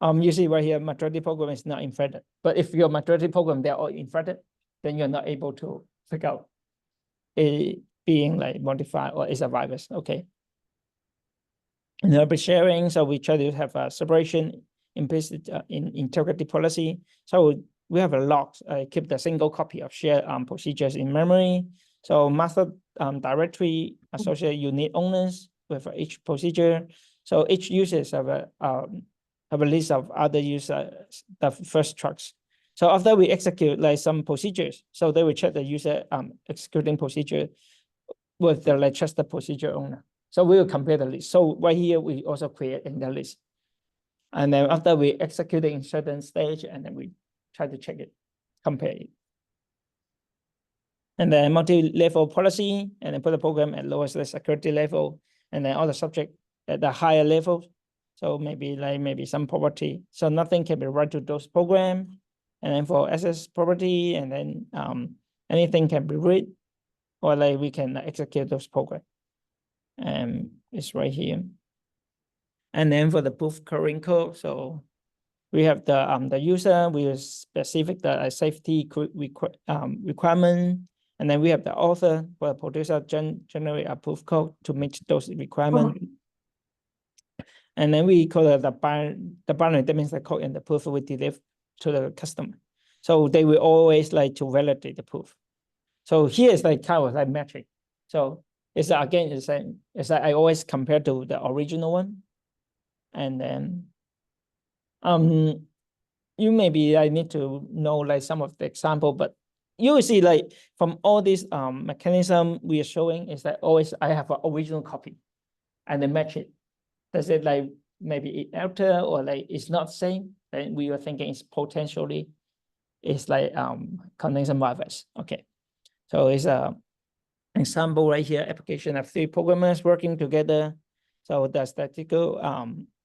You see right here, majority program is not infected. But if your majority program, they're all infected, then you're not able to figure out it being like modified or is a virus. Okay. And the sharing, so we try to have a separation implicit in integrity policy. So we have a log, keep the single copy of shared procedures in memory. So master directory associate unique owners with each procedure. So each users have a list of other users, the first tracks. So after we execute like some procedures, so they will check the user executing procedure with the like trusted procedure owner. So we will compare the list. So right here, we also create in the list. And then after we execute it in certain stage, and then we try to check it, compare it. And then multi-level policy, and then put the program at lowest security level, and then all the subject at the higher level. So maybe some property. So nothing can be run to those programs. And then for access property, and then anything can be read, or like we can execute those programs. And it's right here. And then for the proof current code, so we have the user, we specific the safety requirement, and then we have the author for the producer generate a proof code to meet those requirements. And then we call it the binary, that means the code and the proof we deliver to the customer. So they will always like to validate the proof. So here is like kind of like metric. So it's again, it's like I always compare to the original one. And then you maybe I need to know like some of the example, but you will see like from all these mechanism we are showing is that always I have an original copy and then match it. Does it like maybe it alter or like it's not same? Then we were thinking it's potentially it's like containing some virus. Okay. So it's a example right here, application of 3 programmers working together. So the statistical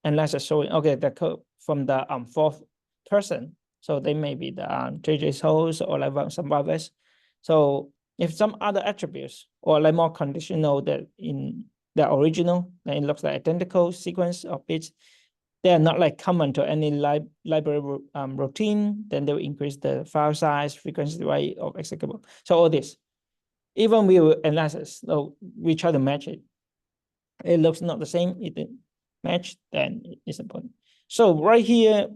analysis showing okay the code from the 4th person. So they may be the JJ's host or like some virus. So if some other attributes or like more conditional that in the original, then it looks like identical sequence of bits. They are not like common to any library routine. Then they will increase the file size, frequency rate of executable. So all this, even we will analysis, so we try to match it. It looks not the same. It didn't match, then it's important. So right here,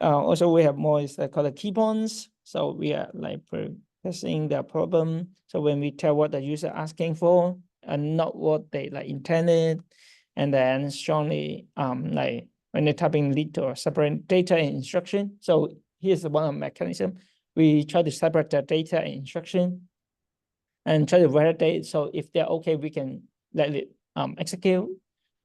also we have more is called the key points. So we are like processing the problem. So when we tell what the user asking for and not what they like intended, and then strongly like when they typing lead to separate data and instruction. So here's the one mechanism. We try to separate the data and instruction and try to validate. So if they're okay, we can let it execute.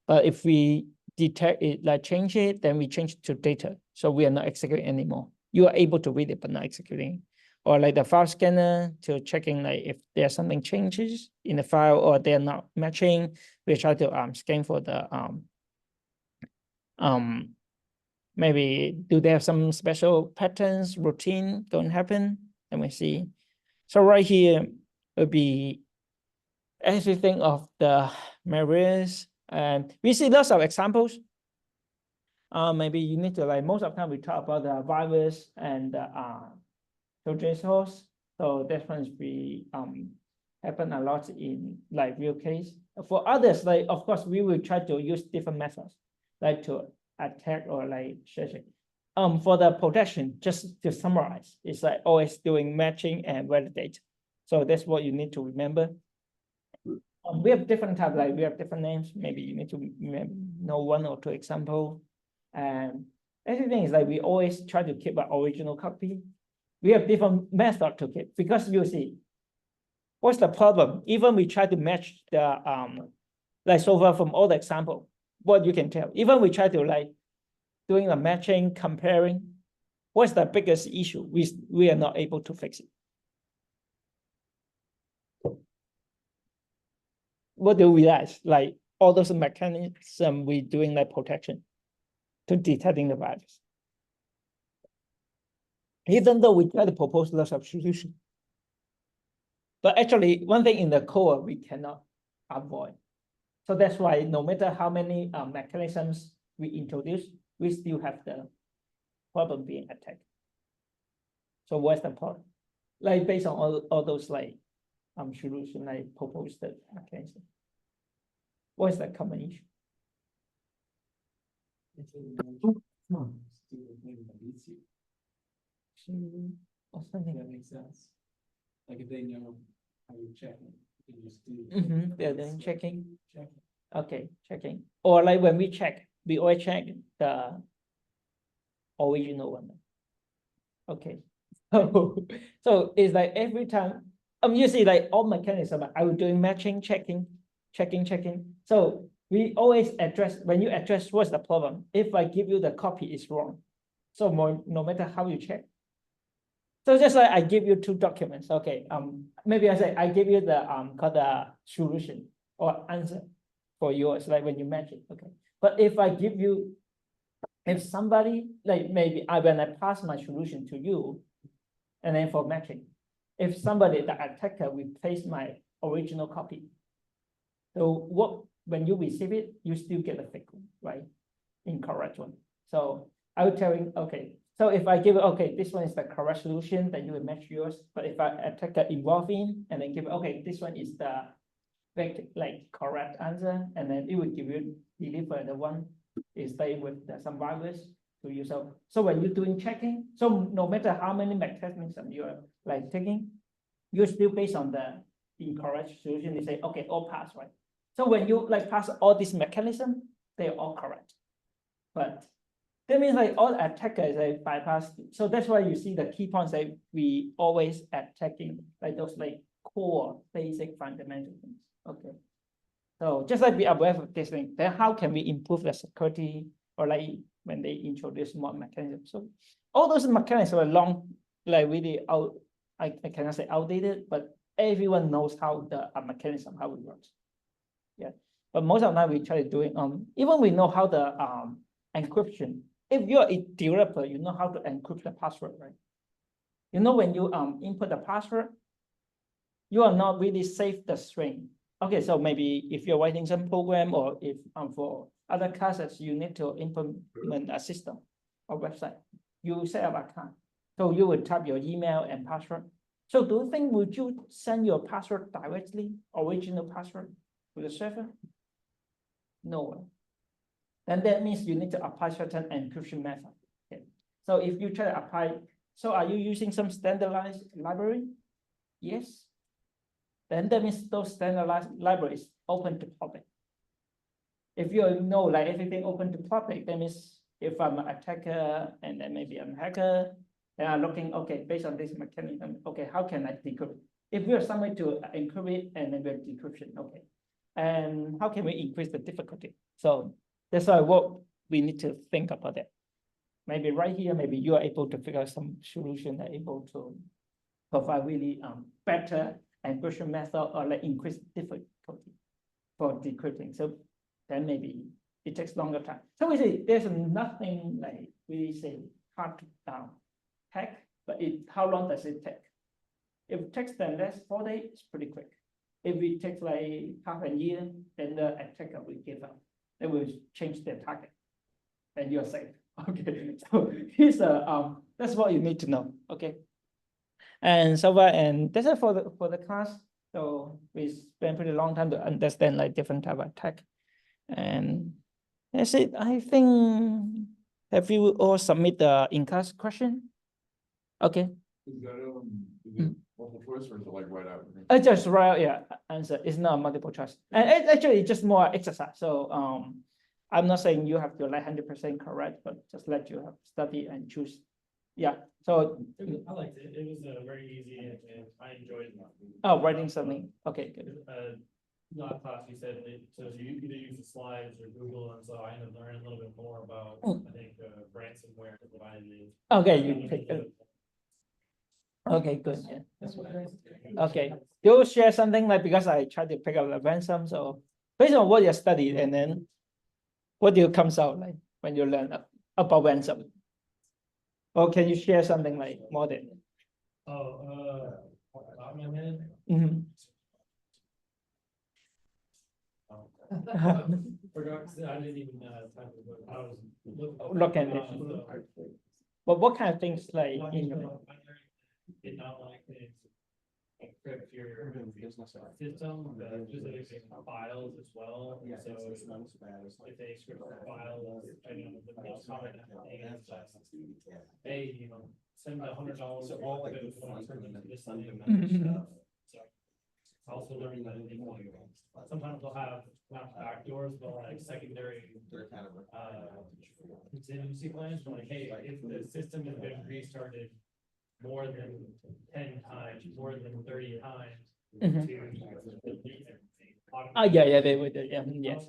But if we detect it, like change it, then we change it to data. So we are not executing anymore. You are able to read it, but not executing. Or like the file scanner to checking like if there's something changes in the file or they're not matching, we try to scan for the Maybe do they have some special patterns, routine going to happen? Let me see. So right here will be everything of the malwares, and we see lots of examples. Maybe you need to, like, most of the time we talk about the virus and the Trojan horse. So that one's be happen a lot in like real case. For others, like of course we will try to use different methods, like to attack or like searching. For the protection, just to summarize, it's like always doing matching and validate. So that's what you need to remember. We have different types, like we have different names. Maybe you need to know one or two examples. And everything is like we always try to keep an original copy. We have different methods to keep, because you see, what's the problem? Even we try to match the like so far from all the example, what you can tell, even we try to like doing the matching, comparing, what's the biggest issue? We are not able to fix it. What do we realize? Like all those mechanisms we doing like protection to detecting the virus. Even though we try to propose lots of solutions, but actually one thing in the core we cannot avoid. So that's why no matter how many mechanisms we introduce, we still have the problem being attacked. So what's the point? Like based on all those like solution I proposed the mechanism. What's the common issue? Or something That makes sense. Like if they know how you check it, you just do. they're then checking. Okay, checking. Or like when we check, we always check the original one. Okay. So it's like every time, you see like all mechanism, I will doing matching, checking. So we always address, when you address what's the problem, if I give you the copy is wrong. So no matter how you check. So just like I give you two documents, okay. Maybe I say I give you the called the solution or answer for yours, like when you match it, okay. But if I give you, if somebody like maybe when I pass my solution to you, and then for matching, if somebody the attacker replace my original copy, so what when you receive it, you still get a fake one, right? Incorrect one. So I will tell you, okay. So if I give it, okay, this one is the correct solution, then you will match yours. But if I attacker involved in and then give, okay, this one is the like correct answer, and then it will give you deliver the one is stay with some virus to you. So when you're doing checking, so no matter how many mechanisms you're like taking, you're still based on the incorrect solution. They say, okay, all pass, right? So when you like pass all these mechanisms, they're all correct. But that means like all attackers they bypass. So that's why you see the key points that we always attacking like those like core basic fundamental things. Okay. So just like be aware of this thing, then how can we improve the security or like when they introduce more mechanisms? So all those mechanisms are long, like really out, I cannot say outdated, but everyone knows how the mechanism, how it works. Yeah. But most of the time we try to do it, even we know how the encryption. If you're a developer, you know how to encrypt the password, right? You know when you input the password, you are not really safe the string. Okay, so maybe if you're writing some program or if for other classes, you need to implement a system or website, you set up an account. So you would type your email and password. So do you think would you send your password directly, original password to the server? No. Then that means you need to apply certain encryption method. Okay. So if you try to apply, so are you using some standardized library? Yes. Then that means those standardized libraries open to public. If you know like everything open to public, that means if I'm an attacker and then maybe I'm a hacker, then I'm looking, okay, based on this mechanism, okay, how can I decrypt? If we are some way to encrypt it and then we have decryption, okay. And how can we increase the difficulty? So that's why what we need to think about that. Maybe right here, maybe you are able to figure out some solution that are able to provide really better encryption method or like increase difficulty for decrypting. So then maybe it takes longer time. So we say there's nothing like we say hard to take, but how long does it take? If it takes then less 4 days, it's pretty quick. If it takes like half a year, then the attacker will give up. They will change their target, and you're safe. Okay, so here's that's what you need to know. Okay, and so and that's it for the class. So we spent pretty long time to understand like different type of attack, and that's it. I think, have you all submit the in-class question? Okay. Is it multiple choice or is it like right out? I just write, yeah, answer. It's not multiple choice. And it actually just more exercise. So I'm not saying you have to like 100% correct, but just let you have study and choose. Yeah. So I liked it. It was very easy and I enjoyed it. oh, writing something. Okay, good. Last class you said that, so you either use the slides or Google, and so I ended up learning a little bit more about I think ransomware is what I did. Okay, you pick it. Okay, good. Yeah, that's what. Okay, you share something like, because I tried to pick up the ransom. So based on what you studied, and then what do you comes out like when you learn about ransom? Or can you share something like more than? Top of my head. Forgot, I didn't even type it, but I was Looking at it. But what kind of things like in your? Did not like to encrypt your system, but just files as well. So if they script the file, I mean, the most common thing is hey, send $100 to all of it this thing. So also learning that sometimes they'll have not backdoors, but like secondary contingency plans. Like, hey, if the system has been restarted more than 10 times, more than 30 times. Yeah, they would. Yeah, yes.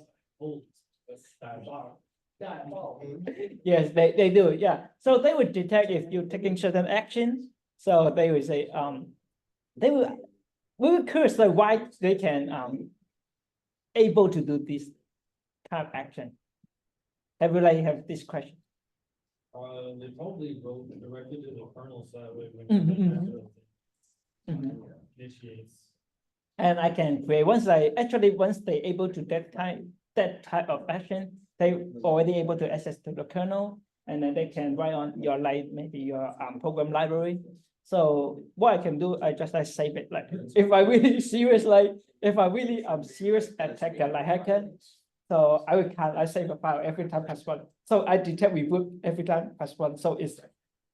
Yes, they do. Yeah. So they would detect if you're taking certain actions. So they would say, we were curious like why they can able to do this kind of action. Have you like have this question? They probably go directly to the kernel side when initiates. And I can create once they able to that type of action, they already able to access to the kernel, and then they can write on your maybe your program library. So what I can do, I just like save it. Like if I really serious, like if I really serious attacker like hacker, so I save a file every time +1. So I detect reboot every time +1. So it's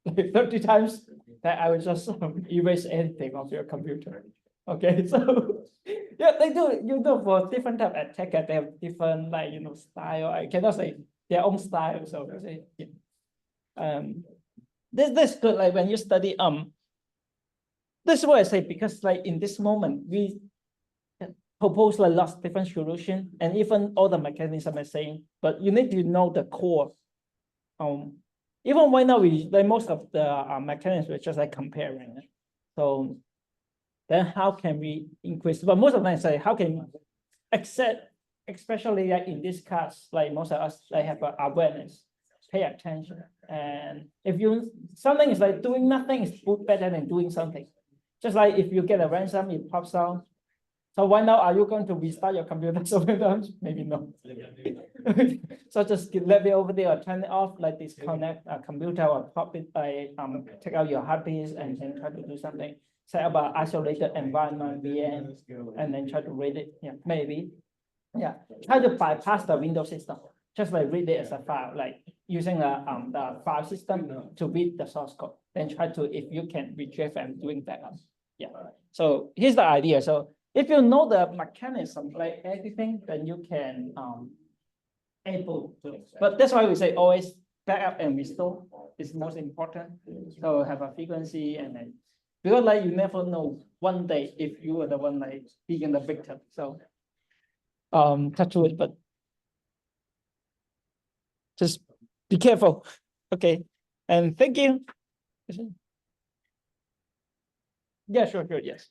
like 30 times that I will just erase anything of your computer. Okay, so yeah, they do, for different type of attacker, they have different like style. I cannot say their own style. So yeah. This good like when you study this is what I say, because like in this moment we propose like lots of different solution and even all the mechanism are saying, but you need to know the core. Even right now we like most of the mechanisms we're just like comparing. So then how can we increase? But most of them say how can accept, especially like in this class, like most of us like have awareness, pay attention, and if you something is like doing nothing is better than doing something. Just like if you get a ransom, it pops out. So right now, are you going to restart your computer so many times? Maybe no. So just let it over there or turn it off, like disconnect a computer or pop it, take out your hard disk and then try to do something. Set up an isolated environment VM and then try to read it. Yeah, maybe. Yeah, try to bypass the Windows system. Just like read it as a file, like using the file system to read the source code. Then try to, if you can, retrieve and doing backup. Yeah. So here's the idea. So if you know the mechanism, like everything, then you can able to. But that's why we say always backup and restore is most important. So have a frequency and then because like you never know one day if you are the one like being the victim. So touch wood, but just be careful. Okay, and thank you. Yeah, sure, yes.